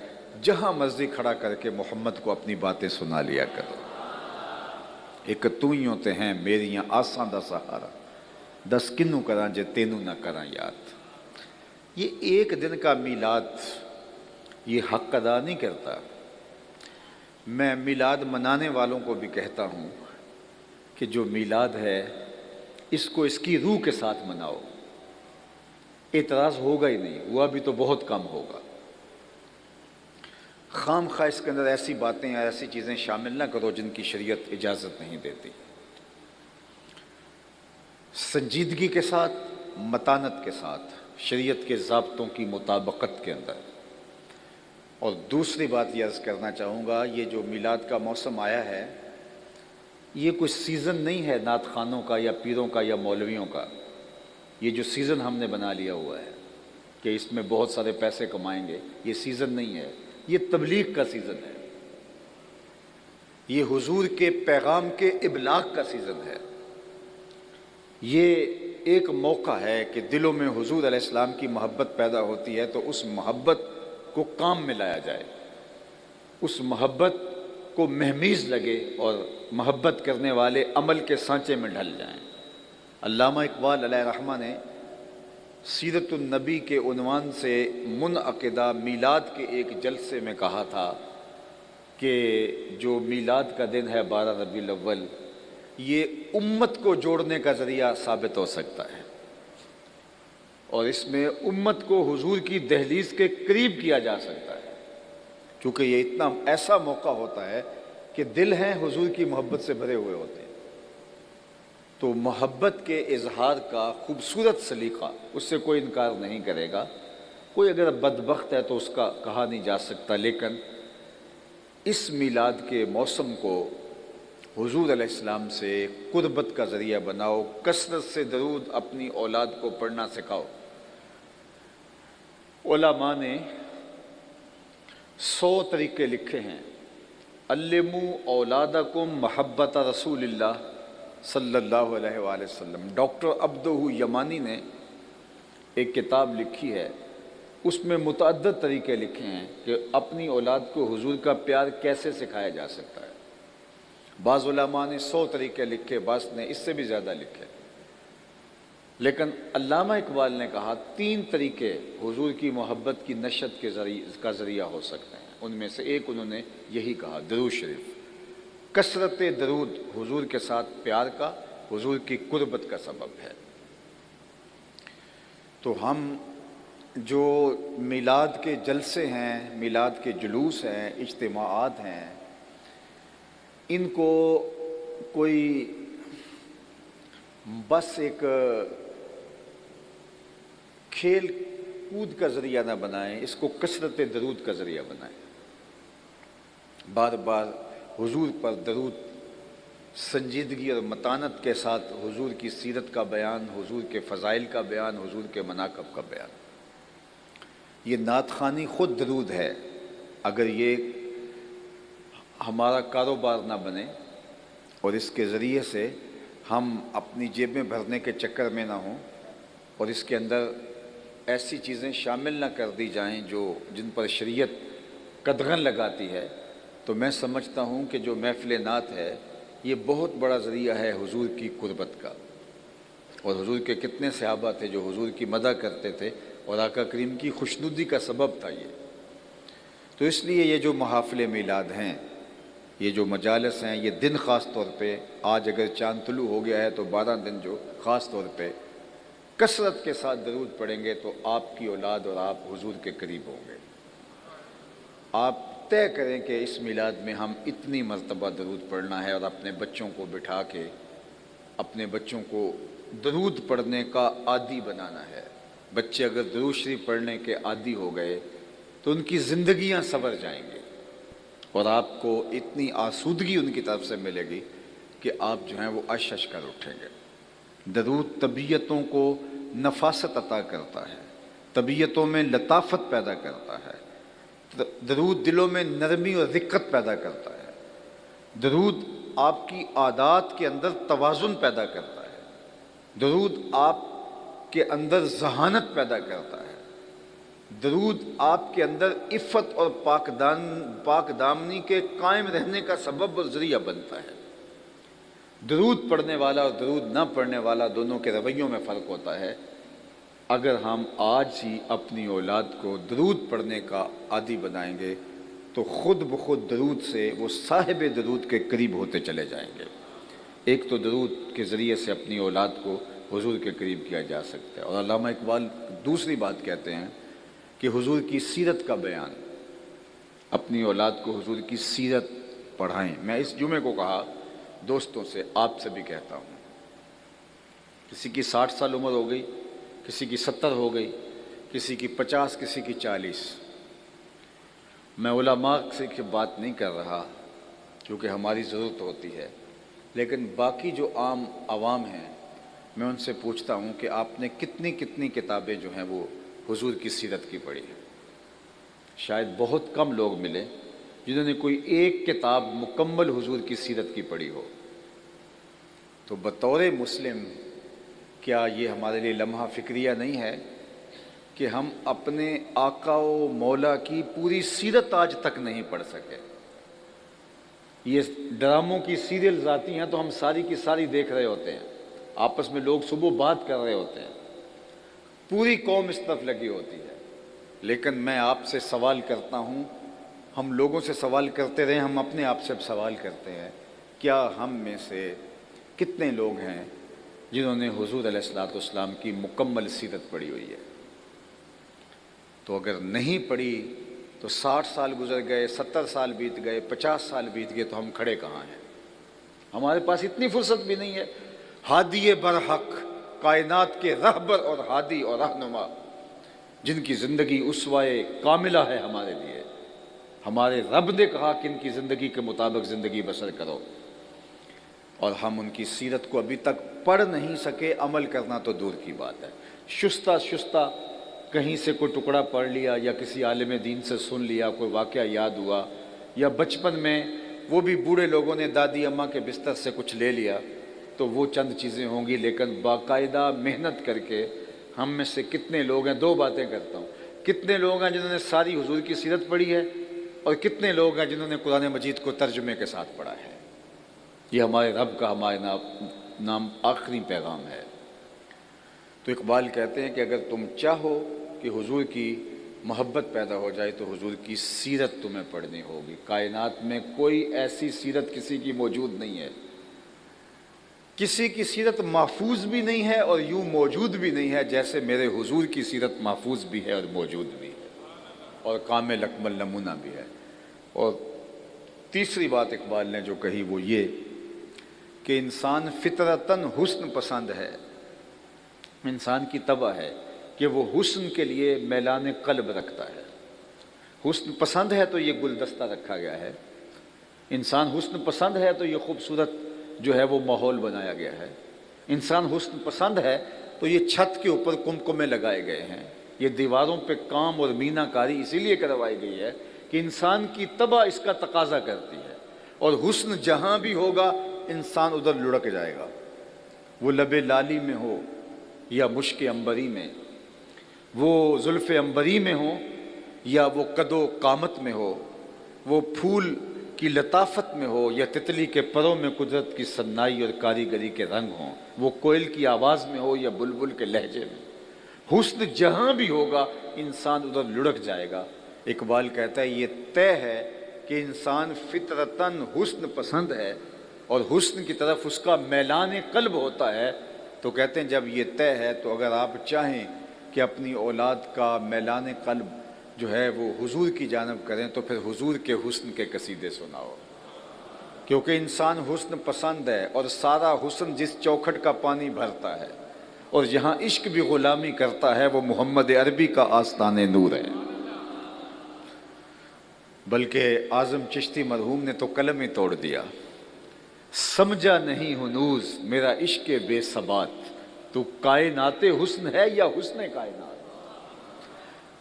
جہاں مرضی کھڑا کر کے محمد کو اپنی باتیں سنا لیا کرو۔ ایک تو ہی ہوتے ہیں میریاں آساں دا سہارا، دس کنوں کراں جے تینوں نہ کراں یاد۔ یہ ایک دن کا میلاد یہ حق ادا نہیں کرتا۔ میں میلاد منانے والوں کو بھی کہتا ہوں کہ جو میلاد ہے اس کو اس کی روح کے ساتھ مناؤ۔ اعتراض ہوگا ہی نہیں، ہوا بھی تو بہت کم ہوگا۔ خام خواہ اس کے اندر ایسی باتیں یا ایسی چیزیں شامل نہ کرو جن کی شریعت اجازت نہیں دیتی۔ سنجیدگی کے ساتھ، متانت کے ساتھ، شریعت کے ضابطوں کی مطابقت کے اندر۔ اور دوسری بات یہ عرض کرنا چاہوں گا، یہ جو میلاد کا موسم آیا ہے یہ کوئی سیزن نہیں ہے نعت خوانوں کا یا پیروں کا یا مولویوں کا۔ یہ جو سیزن ہم نے بنا لیا ہوا ہے کہ اس میں بہت سارے پیسے کمائیں گے، یہ سیزن نہیں ہے، یہ تبلیغ کا سیزن ہے، یہ حضور کے پیغام کے ابلاغ کا سیزن ہے۔ یہ ایک موقع ہے کہ دلوں میں حضور علیہ السلام کی محبت پیدا ہوتی ہے تو اس محبت کو کام میں لایا جائے، اس محبت کو مہمیز لگے اور محبت کرنے والے عمل کے سانچے میں ڈھل جائیں۔ علامہ اقبال علیہ رحمہ نے سیرت النبی کے عنوان سے منعقدہ میلاد کے ایک جلسے میں کہا تھا کہ جو میلاد کا دن ہے 12 ربیع الاول، یہ امت کو جوڑنے کا ذریعہ ثابت ہو سکتا ہے، اور اس میں امت کو حضور کی دہلیز کے قریب کیا جا سکتا ہے، کیونکہ یہ اتنا ایسا موقع ہوتا ہے کہ دل ہیں حضور کی محبت سے بھرے ہوئے ہوتے ہیں۔ تو محبت کے اظہار کا خوبصورت سلیقہ، اس سے کوئی انکار نہیں کرے گا۔ کوئی اگر بدبخت ہے تو اس کا کہا نہیں جا سکتا، لیکن اس میلاد کے موسم کو حضور علیہ السلام سے قربت کا ذریعہ بناؤ، کثرت سے درود اپنی اولاد کو پڑھنا سکھاؤ۔ علماء نے 100 طریقے لکھے ہیں۔ علموا اولادکم محبت رسول اللہ صلی اللہ علیہ وآلہ وسلم۔ ڈاکٹر عبدہ یمانی نے ایک کتاب لکھی ہے، اس میں متعدد طریقے لکھے ہیں کہ اپنی اولاد کو حضور کا پیار کیسے سکھایا جا سکتا ہے۔ بعض علماء نے 100 طریقے لکھے، بعض نے اس سے بھی زیادہ لکھے، لیکن علامہ اقبال نے کہا 3 طریقے حضور کی محبت کی نشت کے ذریعہ ہو سکتے ہیں۔ ان میں سے ایک انہوں نے یہی کہا، درود شریف۔ کثرت درود حضور کے ساتھ پیار کا، حضور کی قربت کا سبب ہے۔ تو ہم جو میلاد کے جلسے ہیں، میلاد کے جلوس ہیں، اجتماعات ہیں، ان کو کوئی بس ایک کھیل کود کا ذریعہ نہ بنائیں، اس کو کثرت درود کا ذریعہ بنائیں۔ بار بار حضور پر درود، سنجیدگی اور متانت کے ساتھ حضور کی سیرت کا بیان، حضور کے فضائل کا بیان، حضور کے مناقب کا بیان۔ یہ نعت خوانی خود درود ہے. اگر یہ ہمارا کاروبار نہ بنے اور اس کے ذریعے سے ہم اپنی جیبیں بھرنے کے چکر میں نہ ہوں اور اس کے اندر ایسی چیزیں شامل نہ کر دی جائیں جن پر شریعت قدغن لگاتی ہے، تو میں سمجھتا ہوں کہ جو محفل نعت ہے یہ بہت بڑا ذریعہ ہے حضور کی قربت کا. اور حضور کے کتنے صحابہ تھے جو حضور کی مدح کرتے تھے اور آقا کریم کی خوشنودی کا سبب تھا یہ. تو اس لیے یہ جو محافل میلاد ہیں، یہ جو مجالس ہیں، یہ دن خاص طور پہ آج اگر چاند طلوع ہو گیا ہے تو 12 دن جو خاص طور پہ کثرت کے ساتھ درود پڑھیں گے تو آپ کی اولاد اور آپ حضور کے قریب ہوں گے. آپ طے کریں کہ اس میلاد میں ہم اتنی مرتبہ درود پڑھنا ہے اور اپنے بچوں کو بٹھا کے اپنے بچوں کو درود پڑھنے کا عادی بنانا ہے. بچے اگر درود شریف پڑھنے کے عادی ہو گئے تو ان کی زندگیاں سنور جائیں گے اور آپ کو اتنی آسودگی ان کی طرف سے ملے گی کہ آپ جو ہیں وہ اشش کر اٹھیں گے. درود طبیعتوں کو نفاست عطا کرتا ہے، طبیعتوں میں لطافت پیدا کرتا ہے. درود دلوں میں نرمی اور رقت پیدا کرتا ہے. درود آپ کی عادات کے اندر توازن پیدا کرتا ہے. درود آپ کے اندر ذہانت پیدا کرتا ہے. درود آپ کے اندر عفت اور پاک دامنی کے قائم رہنے کا سبب اور ذریعہ بنتا ہے. درود پڑھنے والا اور درود نہ پڑھنے والا دونوں کے رویوں میں فرق ہوتا ہے. اگر ہم آج ہی اپنی اولاد کو درود پڑھنے کا عادی بنائیں گے تو خود بخود درود سے وہ صاحب درود کے قریب ہوتے چلے جائیں گے. ایک تو درود کے ذریعے سے اپنی اولاد کو حضور کے قریب کیا جا سکتا ہے. اور علامہ اقبال دوسری بات کہتے ہیں کہ حضور کی سیرت کا بیان، اپنی اولاد کو حضور کی سیرت پڑھائیں. میں اس جمعے کو کہا دوستوں سے، آپ سے بھی کہتا ہوں، کسی کی 60 سال عمر ہو گئی، کسی کی 70 ہو گئی، کسی کی 50، کسی کی 40. میں علماء سے کی بات نہیں کر رہا کیونکہ ہماری ضرورت ہوتی ہے، لیکن باقی جو عام عوام ہیں میں ان سے پوچھتا ہوں کہ آپ نے کتنی کتابیں جو ہیں وہ حضور کی سیرت کی پڑھی ہے. شاید بہت کم لوگ ملے جنہوں نے کوئی ایک کتاب مکمل حضور کی سیرت کی پڑھی ہو. تو بطور مسلم کیا یہ ہمارے لیے لمحہ فکریہ نہیں ہے کہ ہم اپنے آقا و مولا کی پوری سیرت آج تک نہیں پڑھ سکے؟ یہ ڈراموں کی سیریلز آتی ہیں تو ہم ساری کی ساری دیکھ رہے ہوتے ہیں، آپس میں لوگ صبح بات کر رہے ہوتے ہیں، پوری قوم اس طرف لگی ہوتی ہے. لیکن میں آپ سے سوال کرتا ہوں، ہم لوگوں سے سوال کرتے رہے، ہم اپنے آپ سے سوال کرتے ہیں، کیا ہم میں سے کتنے لوگ ہیں جنہوں نے حضور علیہ الصلوۃ والسلام کی مکمل سیرت پڑھی ہوئی ہے؟ تو اگر نہیں پڑھی تو 60 سال گزر گئے، 70 سال بیت گئے، 50 سال بیت گئے، تو ہم کھڑے کہاں ہیں؟ ہمارے پاس اتنی فرصت بھی نہیں ہے. ہادی برحق، کائنات کے رہبر اور ہادی اور رہنما، جن کی زندگی اسوائے کاملہ ہے ہمارے لیے. ہمارے رب نے کہا کہ ان کی زندگی کے مطابق زندگی بسر کرو، اور ہم ان کی سیرت کو ابھی تک پڑھ نہیں سکے. عمل کرنا تو دور کی بات ہے. شستہ کہیں سے کوئی ٹکڑا پڑھ لیا یا کسی عالم دین سے سن لیا، کوئی واقعہ یاد ہوا، یا بچپن میں وہ بھی بوڑھے لوگوں نے دادی اماں کے بستر سے کچھ لے لیا، تو وہ چند چیزیں ہوں گی. لیکن باقاعدہ محنت کر کے ہم میں سے کتنے لوگ ہیں، دو باتیں کرتا ہوں، کتنے لوگ ہیں جنہوں نے ساری حضور کی سیرت پڑھی ہے، اور کتنے لوگ ہیں جنہوں نے قرآن مجید کو ترجمے کے ساتھ پڑھا ہے. یہ ہمارے رب کا ہمارے نام آخری پیغام ہے. تو اقبال کہتے ہیں کہ اگر تم چاہو کہ حضور کی محبت پیدا ہو جائے تو حضور کی سیرت تمہیں پڑھنی ہوگی. کائنات میں کوئی ایسی سیرت کسی کی موجود نہیں ہے، کسی کی سیرت محفوظ بھی نہیں ہے اور یوں موجود بھی نہیں ہے جیسے میرے حضور کی سیرت محفوظ بھی ہے اور موجود بھی ہے اور کامل اکمل نمونہ بھی ہے. اور تیسری بات اقبال نے جو کہی وہ یہ کہ انسان فطرتاً حسن پسند ہے. انسان کی طبع ہے کہ وہ حسن کے لیے میلان قلب رکھتا ہے. حسن پسند ہے تو یہ گلدستہ رکھا گیا ہے. انسان حسن پسند ہے تو یہ خوبصورت جو ہے وہ ماحول بنایا گیا ہے. انسان حسن پسند ہے تو یہ چھت کے اوپر کمکمے لگائے گئے ہیں، یہ دیواروں پہ کام اور مینہ کاری اسی لیے کروائی گئی ہے کہ انسان کی طبع اس کا تقاضا کرتی ہے، اور حسن جہاں بھی ہوگا انسان ادھر لڑک جائے گا، وہ لب لالی میں ہو یا مشک عنبری میں، وہ زلف عنبری میں ہو یا وہ قد و قامت میں ہو، وہ پھول کی لطافت میں ہو یا تتلی کے پروں میں قدرت کی صنائی اور کاریگری کے رنگ ہوں، وہ کوئل کی آواز میں ہو یا بلبل کے لہجے میں، حسن جہاں بھی ہوگا انسان ادھر لڑک جائے گا۔ اقبال کہتا ہے یہ طے ہے کہ انسان فطرتاً حسن پسند ہے اور حسن کی طرف اس کا میلان قلب ہوتا ہے۔ تو کہتے ہیں جب یہ طے ہے تو اگر آپ چاہیں کہ اپنی اولاد کا میلان قلب جو ہے وہ حضور کی جانب کریں تو پھر حضور کے حسن کے قصیدے سناؤ، کیونکہ انسان حسن پسند ہے، اور سارا حسن جس چوکھٹ کا پانی بھرتا ہے اور جہاں عشق بھی غلامی کرتا ہے وہ محمد عربی کا آستان نور ہے۔ بلکہ اعظم چشتی مرحوم نے تو قلم ہی توڑ دیا، سمجھا نہیں ہنوز میرا عشق بے ثبات، تو کائنات حسن ہے یا حسن کائنات،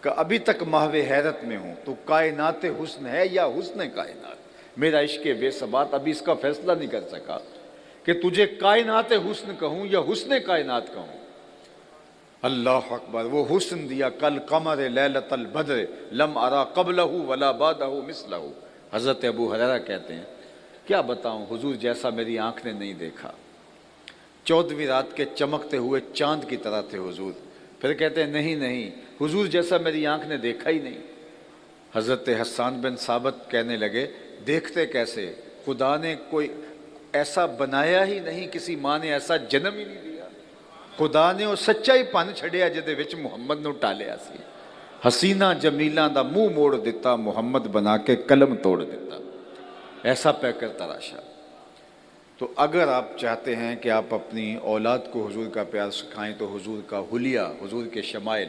کہ ابھی تک محو حیرت میں ہوں، تو کائنات حسن ہے یا حسن کائنات، میرا عشق بے ثبات ابھی اس کا فیصلہ نہیں کر سکا کہ تجھے کائنات حسن کہوں یا حسن کائنات کہوں۔ اللہ اکبر، وہ حسن دیا کل قمر لیلۃ البدر لم ارا قبلہ ولا بعدہ مثلہ۔ حضرت ابو ہریرہ کہتے ہیں کیا بتاؤں حضور جیسا میری آنکھ نے نہیں دیکھا، 14ویں رات کے چمکتے ہوئے چاند کی طرح تھے حضور۔ پھر کہتے ہیں نہیں حضور جیسا میری آنکھ نے دیکھا ہی نہیں۔ حضرت حسان بن ثابت کہنے لگے دیکھتے کیسے، خدا نے کوئی ایسا بنایا ہی نہیں، کسی ماں نے ایسا جنم ہی نہیں دیا، خدا نے وہ سچا ہی پن چھڑیا جدے وچ محمد نو ٹالیا سی، حسینہ جمیلاں دا منہ موڑ دیتا، محمد بنا کے قلم توڑ دیتا، ایسا پیکر تراشا۔ تو اگر آپ چاہتے ہیں کہ آپ اپنی اولاد کو حضور کا پیار سکھائیں تو حضور کا حلیہ، حضور کے شمائل،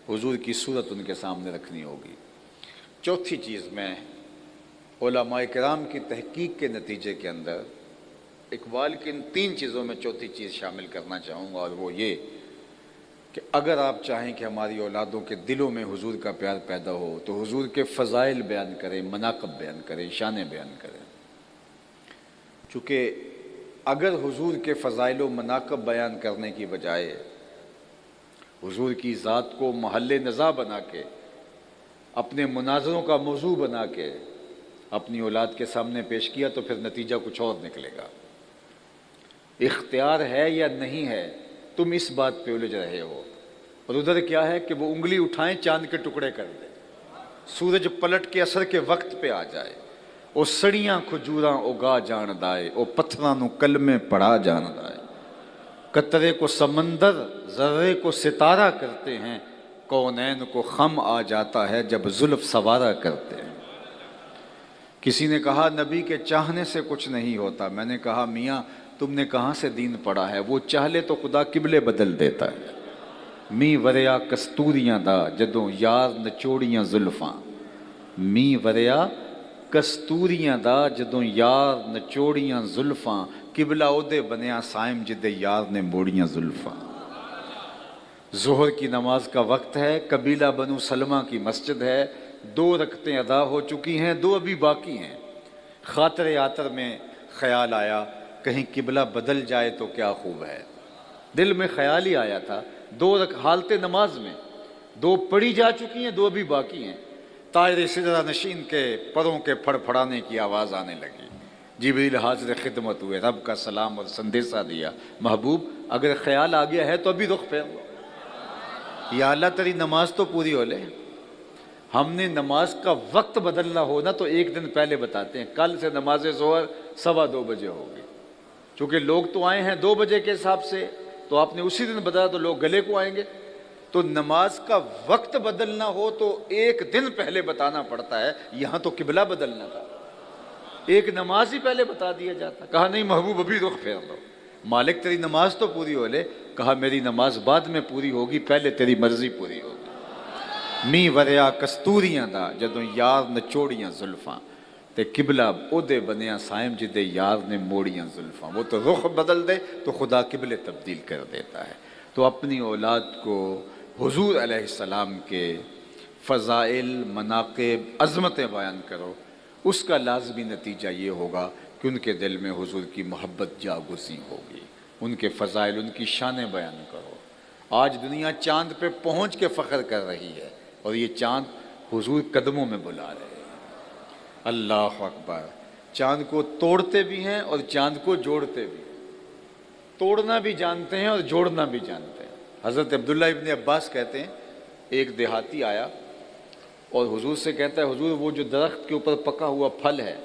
حضور کی صورت ان کے سامنے رکھنی ہوگی۔ چوتھی چیز میں علماء کرام کی تحقیق کے نتیجے کے اندر اقبال کی ان 3 چیزوں میں چوتھی چیز شامل کرنا چاہوں گا، اور وہ یہ کہ اگر آپ چاہیں کہ ہماری اولادوں کے دلوں میں حضور کا پیار پیدا ہو تو حضور کے فضائل بیان کریں، مناقب بیان کریں، شانیں بیان کریں۔ چونکہ اگر حضور کے فضائل و مناقب بیان کرنے کی بجائے حضور کی ذات کو محل نزاع بنا کے، اپنے مناظروں کا موضوع بنا کے اپنی اولاد کے سامنے پیش کیا تو پھر نتیجہ کچھ اور نکلے گا۔ اختیار ہے یا نہیں ہے تم اس بات پہ الجھ رہے ہو، اور ادھر کیا ہے کہ وہ انگلی اٹھائیں چاند کے ٹکڑے کر دیں، سورج پلٹ کے اثر کے وقت پہ آ جائے، او سڑیاں کھجوراں اگا جان دائے، او پتھراں نو کلمے پڑھا جان دائے، قطرے کو سمندر ذرے کو ستارہ کرتے ہیں، کونین کو خم آ جاتا ہے جب زلف سوارا کرتے ہیں۔ کسی نے کہا نبی کے چاہنے سے کچھ نہیں ہوتا، میں نے کہا میاں تم نے کہاں سے دین پڑھا ہے، وہ چاہ لے تو خدا قبلے بدل دیتا ہے۔ می وریا کستوریاں دا جدوں یار نچوڑیاں زلفاں، می وریا کستوریاں دا جدوں یار نچوڑیاں زلفاں، قبلہ اودے بنیا سائم جدے یار نے موڑیاں زلفاں۔ ظہر کی نماز کا وقت ہے، قبیلہ بنو سلمہ کی مسجد ہے، 2 رکعتیں ادا ہو چکی ہیں، 2 ابھی باقی ہیں۔ خاطر آتر میں خیال آیا کہیں قبلہ بدل جائے تو کیا خوب ہے، دل میں خیال ہی آیا تھا، 2 حالت نماز میں 2 پڑھی جا چکی ہیں، 2 ابھی باقی ہیں۔ طائر سدرہ نشین کے پروں کے پھڑ پھڑانے کی آواز آنے لگی، جبریل حاضر خدمت ہوئے، رب کا سلام اور سندیسہ دیا، محبوب اگر خیال آ گیا ہے تو ابھی رخ پھیر لو، یا اللہ تیری نماز تو پوری ہو لے۔ ہم نے نماز کا وقت بدلنا ہو نا تو 1 دن پہلے بتاتے ہیں، کل سے نماز ظہر 2:15 بجے ہوگی، چونکہ لوگ تو آئے ہیں 2 بجے کے حساب سے، تو آپ نے اسی دن بتایا تو لوگ گلے کو آئیں گے، تو نماز کا وقت بدلنا ہو تو 1 دن پہلے بتانا پڑتا ہے۔ یہاں تو قبلہ بدلنا تھا، 1 نماز ہی پہلے بتا دیا جاتا، کہا نہیں محبوب ابھی رخ پھیر لو، مالک تیری نماز تو پوری ہو لے، کہا میری نماز بعد میں پوری ہوگی، پہلے تیری مرضی پوری ہوگی۔ می وریا کستوریاں دا جدوں یار نچوڑیاں زلفاں، تے قبلہ اودے بنیا سائم جدے یار نے موڑیاں زلفاں۔ وہ تو رخ بدل دے تو خدا قبلے تبدیل کر دیتا ہے۔ تو اپنی اولاد کو حضور علیہ السلام کے فضائل، مناقب، عظمتیں بیان کرو، اس کا لازمی نتیجہ یہ ہوگا کہ ان کے دل میں حضور کی محبت جاگزی ہوگی، ان کے فضائل، ان کی شانیں بیان کرو۔ آج دنیا چاند پہ پہنچ کے فخر کر رہی ہے، اور یہ چاند حضور قدموں میں بلا رہے ہیں۔ اللہ اکبر! چاند کو توڑتے بھی ہیں اور چاند کو جوڑتے بھی ہیں، توڑنا بھی جانتے ہیں اور جوڑنا بھی جانتے ہیں۔ حضرت عبداللہ ابن عباس کہتے ہیں ایک دیہاتی آیا اور حضور سے کہتا ہے، حضور وہ جو درخت کے اوپر پکا ہوا پھل ہے،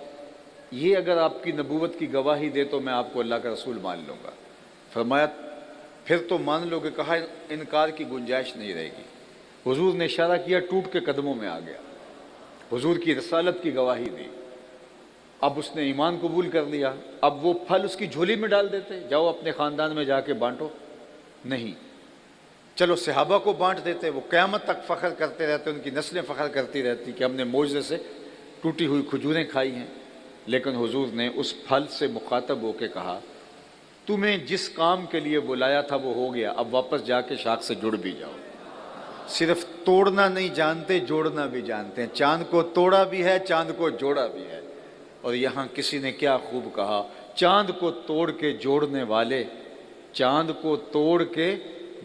یہ اگر آپ کی نبوت کی گواہی دے تو میں آپ کو اللہ کا رسول مان لوں گا۔ فرمایا پھر تو مان لو گے؟ کہا انکار کی گنجائش نہیں رہے گی۔ حضور نے اشارہ کیا، ٹوٹ کے قدموں میں آ گیا، حضور کی رسالت کی گواہی دی۔ اب اس نے ایمان قبول کر لیا۔ اب وہ پھل اس کی جھولی میں ڈال دیتے، جاؤ اپنے خاندان میں جا کے بانٹو؟ نہیں، چلو صحابہ کو بانٹ دیتے، وہ قیامت تک فخر کرتے رہتے، ان کی نسلیں فخر کرتی رہتی کہ ہم نے معجزے سے ٹوٹی ہوئی کھجوریں کھائی ہیں۔ لیکن حضور نے اس پھل سے مخاطب ہو کے کہا، تمہیں جس کام کے لیے بلایا تھا وہ ہو گیا، اب واپس جا کے شاخ سے جڑ بھی جاؤ۔ صرف توڑنا نہیں جانتے، جوڑنا بھی جانتے ہیں۔ چاند کو توڑا بھی ہے، چاند کو جوڑا بھی ہے۔ اور یہاں کسی نے کیا خوب کہا، چاند کو توڑ کے جوڑنے والے، چاند کو توڑ کے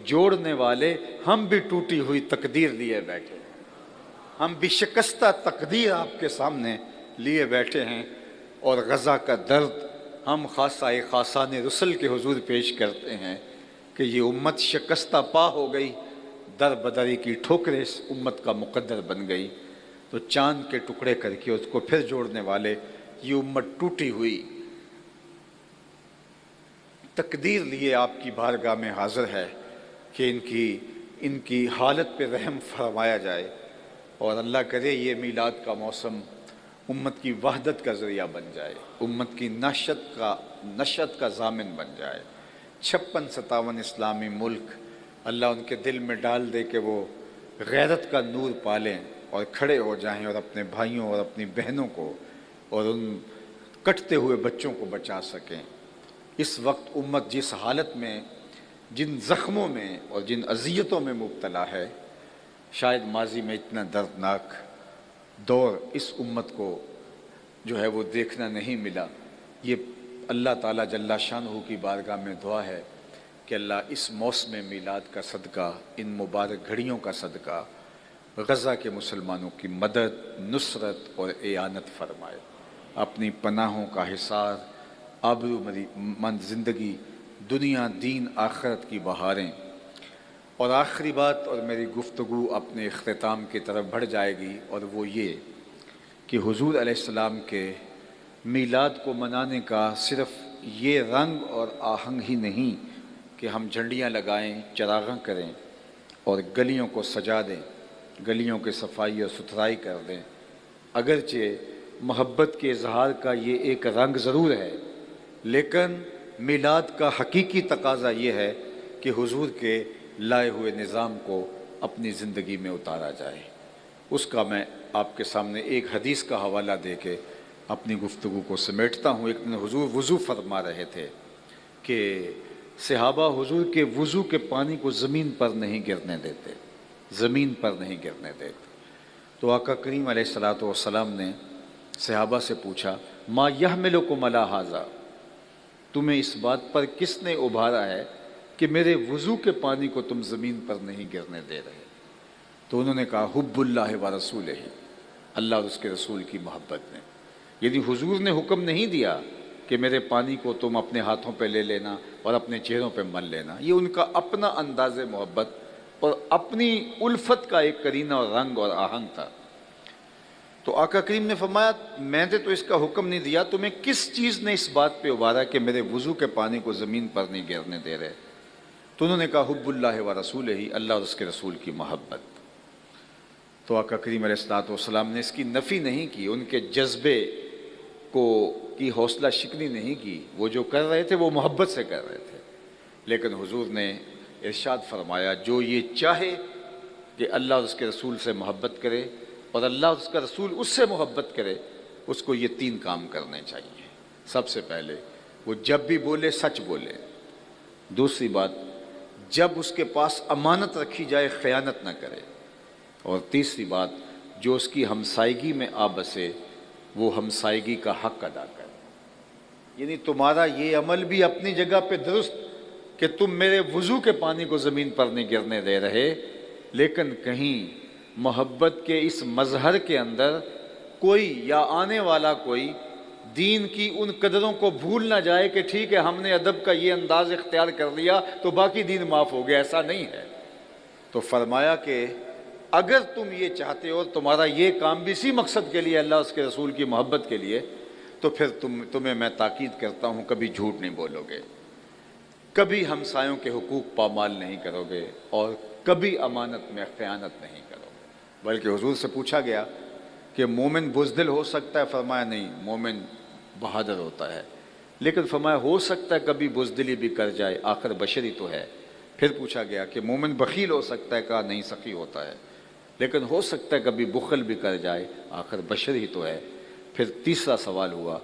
جوڑنے والے، ہم بھی ٹوٹی ہوئی تقدیر لیے بیٹھے ہیں، ہم بھی شکستہ تقدیر آپ کے سامنے لیے بیٹھے ہیں، اور غزہ کا درد ہم خاصہ خاصان رسل کے حضور پیش کرتے ہیں کہ یہ امت شکستہ پا ہو گئی، در بدری کی ٹھوکریں اس امت کا مقدر بن گئی۔ تو چاند کے ٹکڑے کر کے اس کو پھر جوڑنے والے، یہ امت ٹوٹی ہوئی تقدیر لیے آپ کی بارگاہ میں حاضر ہے کہ ان کی حالت پہ رحم فرمایا جائے، اور اللہ کرے یہ میلاد کا موسم امت کی وحدت کا ذریعہ بن جائے، امت کی نشت کا ضامن بن جائے۔ 56-57 اسلامی ملک اللہ ان کے دل میں ڈال دے کہ وہ غیرت کا نور پالیں اور کھڑے ہو جائیں اور اپنے بھائیوں اور اپنی بہنوں کو اور ان کٹتے ہوئے بچوں کو بچا سکیں۔ اس وقت امت جس حالت میں، جن زخموں میں اور جن اذیتوں میں مبتلا ہے، شاید ماضی میں اتنا دردناک دور اس امت کو جو ہے وہ دیکھنا نہیں ملا۔ یہ اللہ تعالیٰ جل شانہ کی بارگاہ میں دعا ہے کہ اللہ اس موسم میلاد کا صدقہ، ان مبارک گھڑیوں کا صدقہ، غزہ کے مسلمانوں کی مدد، نصرت اور اعانت فرمائے۔ اپنی پناہوں کا حصار، آبرو مند زندگی، دنیا دین آخرت کی بہاریں۔ اور آخری بات، اور میری گفتگو اپنے اختتام کی طرف بڑھ جائے گی، اور وہ یہ کہ حضور علیہ السلام کے میلاد کو منانے کا صرف یہ رنگ اور آہنگ ہی نہیں کہ ہم جھنڈیاں لگائیں، چراغاں کریں اور گلیوں کو سجا دیں، گلیوں کی صفائی اور ستھرائی کر دیں۔ اگرچہ محبت کے اظہار کا یہ ایک رنگ ضرور ہے، لیکن میلاد کا حقیقی تقاضا یہ ہے کہ حضور کے لائے ہوئے نظام کو اپنی زندگی میں اتارا جائے۔ اس کا میں آپ کے سامنے ایک حدیث کا حوالہ دے کے اپنی گفتگو کو سمیٹتا ہوں۔ ایک دن حضور وضو فرما رہے تھے کہ صحابہ حضور کے وضو کے پانی کو زمین پر نہیں گرنے دیتے، زمین پر نہیں گرنے دیتے۔ تو آقا کریم علیہ الصلوۃ والسلام نے صحابہ سے پوچھا، ما یحملکم علی ھذا، تمہیں اس بات پر کس نے ابھارا ہے کہ میرے وضو کے پانی کو تم زمین پر نہیں گرنے دے رہے؟ تو انہوں نے کہا، حب اللہ و رسولہ، اللہ اور اس کے رسول کی محبت نے۔ یعنی حضور نے حکم نہیں دیا کہ میرے پانی کو تم اپنے ہاتھوں پہ لے لینا اور اپنے چہروں پہ مل لینا، یہ ان کا اپنا انداز محبت اور اپنی الفت کا ایک قرینہ اور رنگ اور آہنگ تھا۔ تو آقا کریم نے فرمایا، میں نے تو اس کا حکم نہیں دیا، تمہیں کس چیز نے اس بات پہ ابھارا کہ میرے وضو کے پانی کو زمین پر نہیں گرنے دے رہے؟ تو انہوں نے کہا، حب اللہ و رسولہ، اللہ اور اس کے رسول کی محبت۔ تو آقا کریم علیہ الصلوۃ والسلام نے اس کی نفی نہیں کی، ان کے جذبے کی حوصلہ شکنی نہیں کی، وہ جو کر رہے تھے وہ محبت سے کر رہے تھے۔ لیکن حضور نے ارشاد فرمایا، جو یہ چاہے کہ اللہ اور اس کے رسول سے محبت کرے اور اللہ اور اس کا رسول اس سے محبت کرے، اس کو یہ 3 کام کرنے چاہیے۔ سب سے پہلے وہ جب بھی بولے سچ بولے، دوسری بات جب اس کے پاس امانت رکھی جائے خیانت نہ کرے، اور تیسری بات جو اس کی ہمسائیگی میں آ بسے وہ ہمسائیگی کا حق ادا کرے۔ یعنی تمہارا یہ عمل بھی اپنی جگہ پہ درست کہ تم میرے وضو کے پانی کو زمین پر نہیں گرنے دے رہے، لیکن کہیں محبت کے اس مظہر کے اندر کوئی یا آنے والا کوئی دین کی ان قدروں کو بھول نہ جائے کہ ٹھیک ہے ہم نے ادب کا یہ انداز اختیار کر لیا تو باقی دین معاف ہو گیا، ایسا نہیں ہے۔ تو فرمایا کہ اگر تم یہ چاہتے ہو تمہارا یہ کام بھی اسی مقصد کے لیے، اللہ اس کے رسول کی محبت کے لیے، تو پھر تمہیں میں تاکید کرتا ہوں کبھی جھوٹ نہیں بولو گے، کبھی ہمسایوں کے حقوق پامال نہیں کرو گے، اور کبھی امانت میں خیانت نہیں کرو گے۔ بلکہ حضور سے پوچھا گیا کہ مومن بزدل ہو سکتا ہے؟ فرمایا نہیں، مومن بہادر ہوتا ہے، لیکن فرمایا ہو سکتا ہے کبھی بزدلی بھی کر جائے، آخر بشری تو ہے۔ پھر پوچھا گیا کہ مومن بخیل ہو سکتا ہے؟ کہا نہیں، سخی ہوتا ہے، لیکن ہو سکتا ہے کبھی بخل بھی کر جائے، آخر بشر ہی تو ہے۔ پھر تیسرا سوال ہوا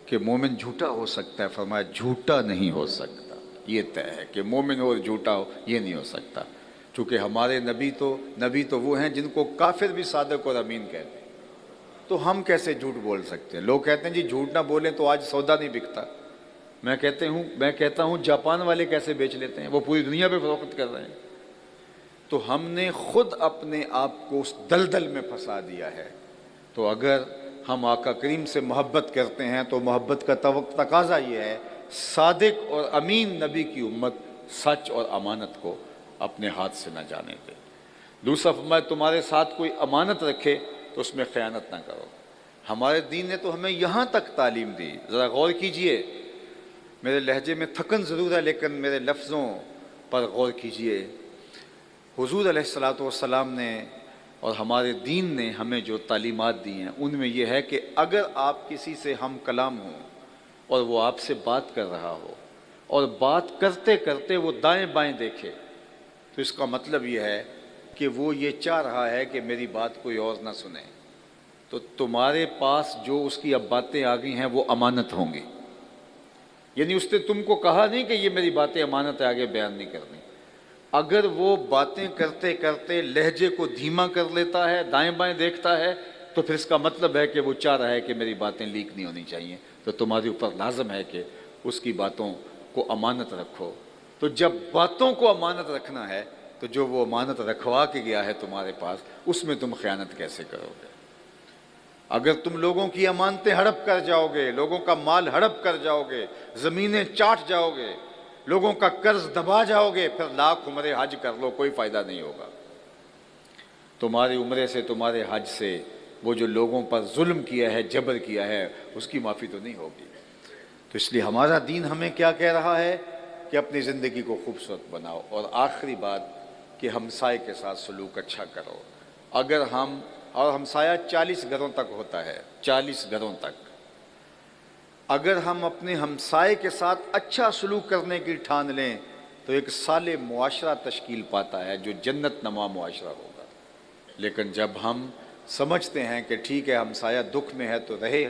کہ مومن جھوٹا ہو سکتا ہے؟ فرمایا جھوٹا نہیں ہو سکتا، یہ طے ہے کہ مومن ہو اور جھوٹا ہو یہ نہیں ہو سکتا، چونکہ ہمارے نبی تو وہ ہیں جن کو کافر بھی صادق اور امین کہتے ہیں، تو ہم کیسے جھوٹ بول سکتے ہیں؟ لوگ کہتے ہیں جی جھوٹ نہ بولیں تو آج سودا نہیں بکتا۔ میں کہتا ہوں جاپان والے کیسے بیچ لیتے ہیں؟ وہ پوری دنیا پہ فروخت کر رہے ہیں۔ تو ہم نے خود اپنے آپ کو اس دلدل میں پھنسا دیا ہے۔ تو اگر ہم آقا کریم سے محبت کرتے ہیں تو محبت کا تقاضا یہ ہے صادق اور امین نبی کی امت سچ اور امانت کو اپنے ہاتھ سے نہ جانے دے۔ دوسرا فرمایا تمہارے ساتھ کوئی امانت رکھے تو اس میں خیانت نہ کرو۔ ہمارے دین نے تو ہمیں یہاں تک تعلیم دی، ذرا غور کیجئے، میرے لہجے میں تھکن ضرور ہے لیکن میرے لفظوں پر غور کیجئے۔ حضور علیہ الصلوۃ والسلام نے اور ہمارے دین نے ہمیں جو تعلیمات دی ہیں ان میں یہ ہے کہ اگر آپ کسی سے ہم کلام ہوں اور وہ آپ سے بات کر رہا ہو اور بات کرتے کرتے وہ دائیں بائیں دیکھے تو اس کا مطلب یہ ہے کہ وہ یہ چاہ رہا ہے کہ میری بات کوئی اور نہ سنے، تو تمہارے پاس جو اس کی اب باتیں آ گئی ہیں وہ امانت ہوں گی۔ یعنی اس نے تم کو کہا نہیں کہ یہ میری باتیں امانت ہے، آگے بیان نہیں کرنی۔ اگر وہ باتیں کرتے کرتے لہجے کو دھیما کر لیتا ہے، دائیں بائیں دیکھتا ہے، تو پھر اس کا مطلب ہے کہ وہ چاہ رہا ہے کہ میری باتیں لیک نہیں ہونی چاہیے، تو تمہارے اوپر لازم ہے کہ اس کی باتوں کو امانت رکھو۔ تو جب باتوں کو امانت رکھنا ہے تو جو وہ امانت رکھوا کے گیا ہے تمہارے پاس، اس میں تم خیانت کیسے کرو گے؟ اگر تم لوگوں کی امانتیں ہڑپ کر جاؤ گے، لوگوں کا مال ہڑپ کر جاؤ گے، زمینیں چاٹ جاؤ گے، لوگوں کا قرض دبا جاؤ گے، پھر لاکھ عمرے حج کر لو کوئی فائدہ نہیں ہوگا۔ تمہاری عمرے سے، تمہارے حج سے وہ جو لوگوں پر ظلم کیا ہے، جبر کیا ہے، اس کی معافی تو نہیں ہوگی۔ تو اس لیے ہمارا دین ہمیں کیا کہہ رہا ہے کہ اپنی زندگی کو خوبصورت بناؤ، اور آخری بات کہ ہمسائے کے ساتھ سلوک اچھا کرو۔ اگر اور ہمسایہ 40 گھروں تک ہوتا ہے، 40 گھروں تک، اگر ہم اپنے ہمسائے کے ساتھ اچھا سلوک کرنے کی ٹھان لیں تو ایک صالح معاشرہ تشکیل پاتا ہے جو جنت نما معاشرہ ہوگا۔ لیکن جب ہم سمجھتے ہیں کہ ٹھیک ہے ہمسایہ دکھ میں ہے تو رہے،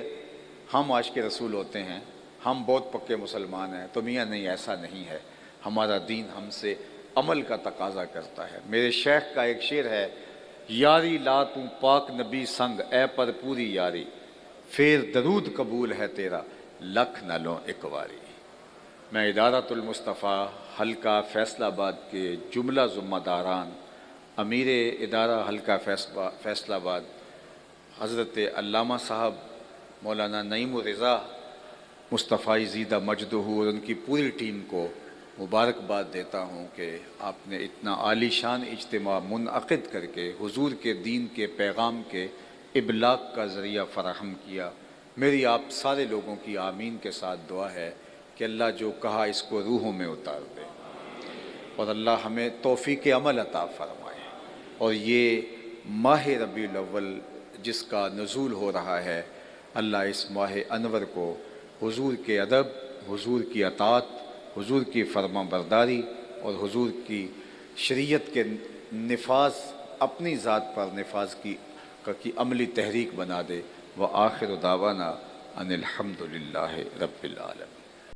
ہم عاشق رسول ہوتے ہیں، ہم بہت پکے مسلمان ہیں، تو میاں نہیں، ایسا نہیں ہے۔ ہمارا دین ہم سے عمل کا تقاضا کرتا ہے۔ میرے شیخ کا ایک شعر ہے، یاری لا تو پاک نبی سنگ اے پر پوری یاری، پھر درود قبول ہے تیرا لکھ نہ لو ایک واری۔ میں ادارۃ المصطفیٰ حلقہ فیصل آباد کے جملہ ذمہ داران، امیر ادارہ حلقہ فیصل آباد حضرت علامہ صاحب مولانا نعیم الرضا مصطفی زیدہ مجدہ اور ان کی پوری ٹیم کو مبارکباد دیتا ہوں کہ آپ نے اتنا عالی شان اجتماع منعقد کر کے حضور کے دین کے پیغام کے ابلاغ کا ذریعہ فراہم کیا۔ میری آپ سارے لوگوں کی آمین کے ساتھ دعا ہے کہ اللہ جو کہا اس کو روحوں میں اتار دے، اور اللہ ہمیں توفیق عمل عطا فرمائے، اور یہ ماہ ربیع الاول جس کا نزول ہو رہا ہے، اللہ اس ماہ انور کو حضور کے ادب، حضور کی اطاعت، حضور کی فرما برداری اور حضور کی شریعت کے نفاذ، اپنی ذات پر نفاذ کی عملی تحریک بنا دے۔ وآخر دعوانا ان الحمد للہ رب العالمین۔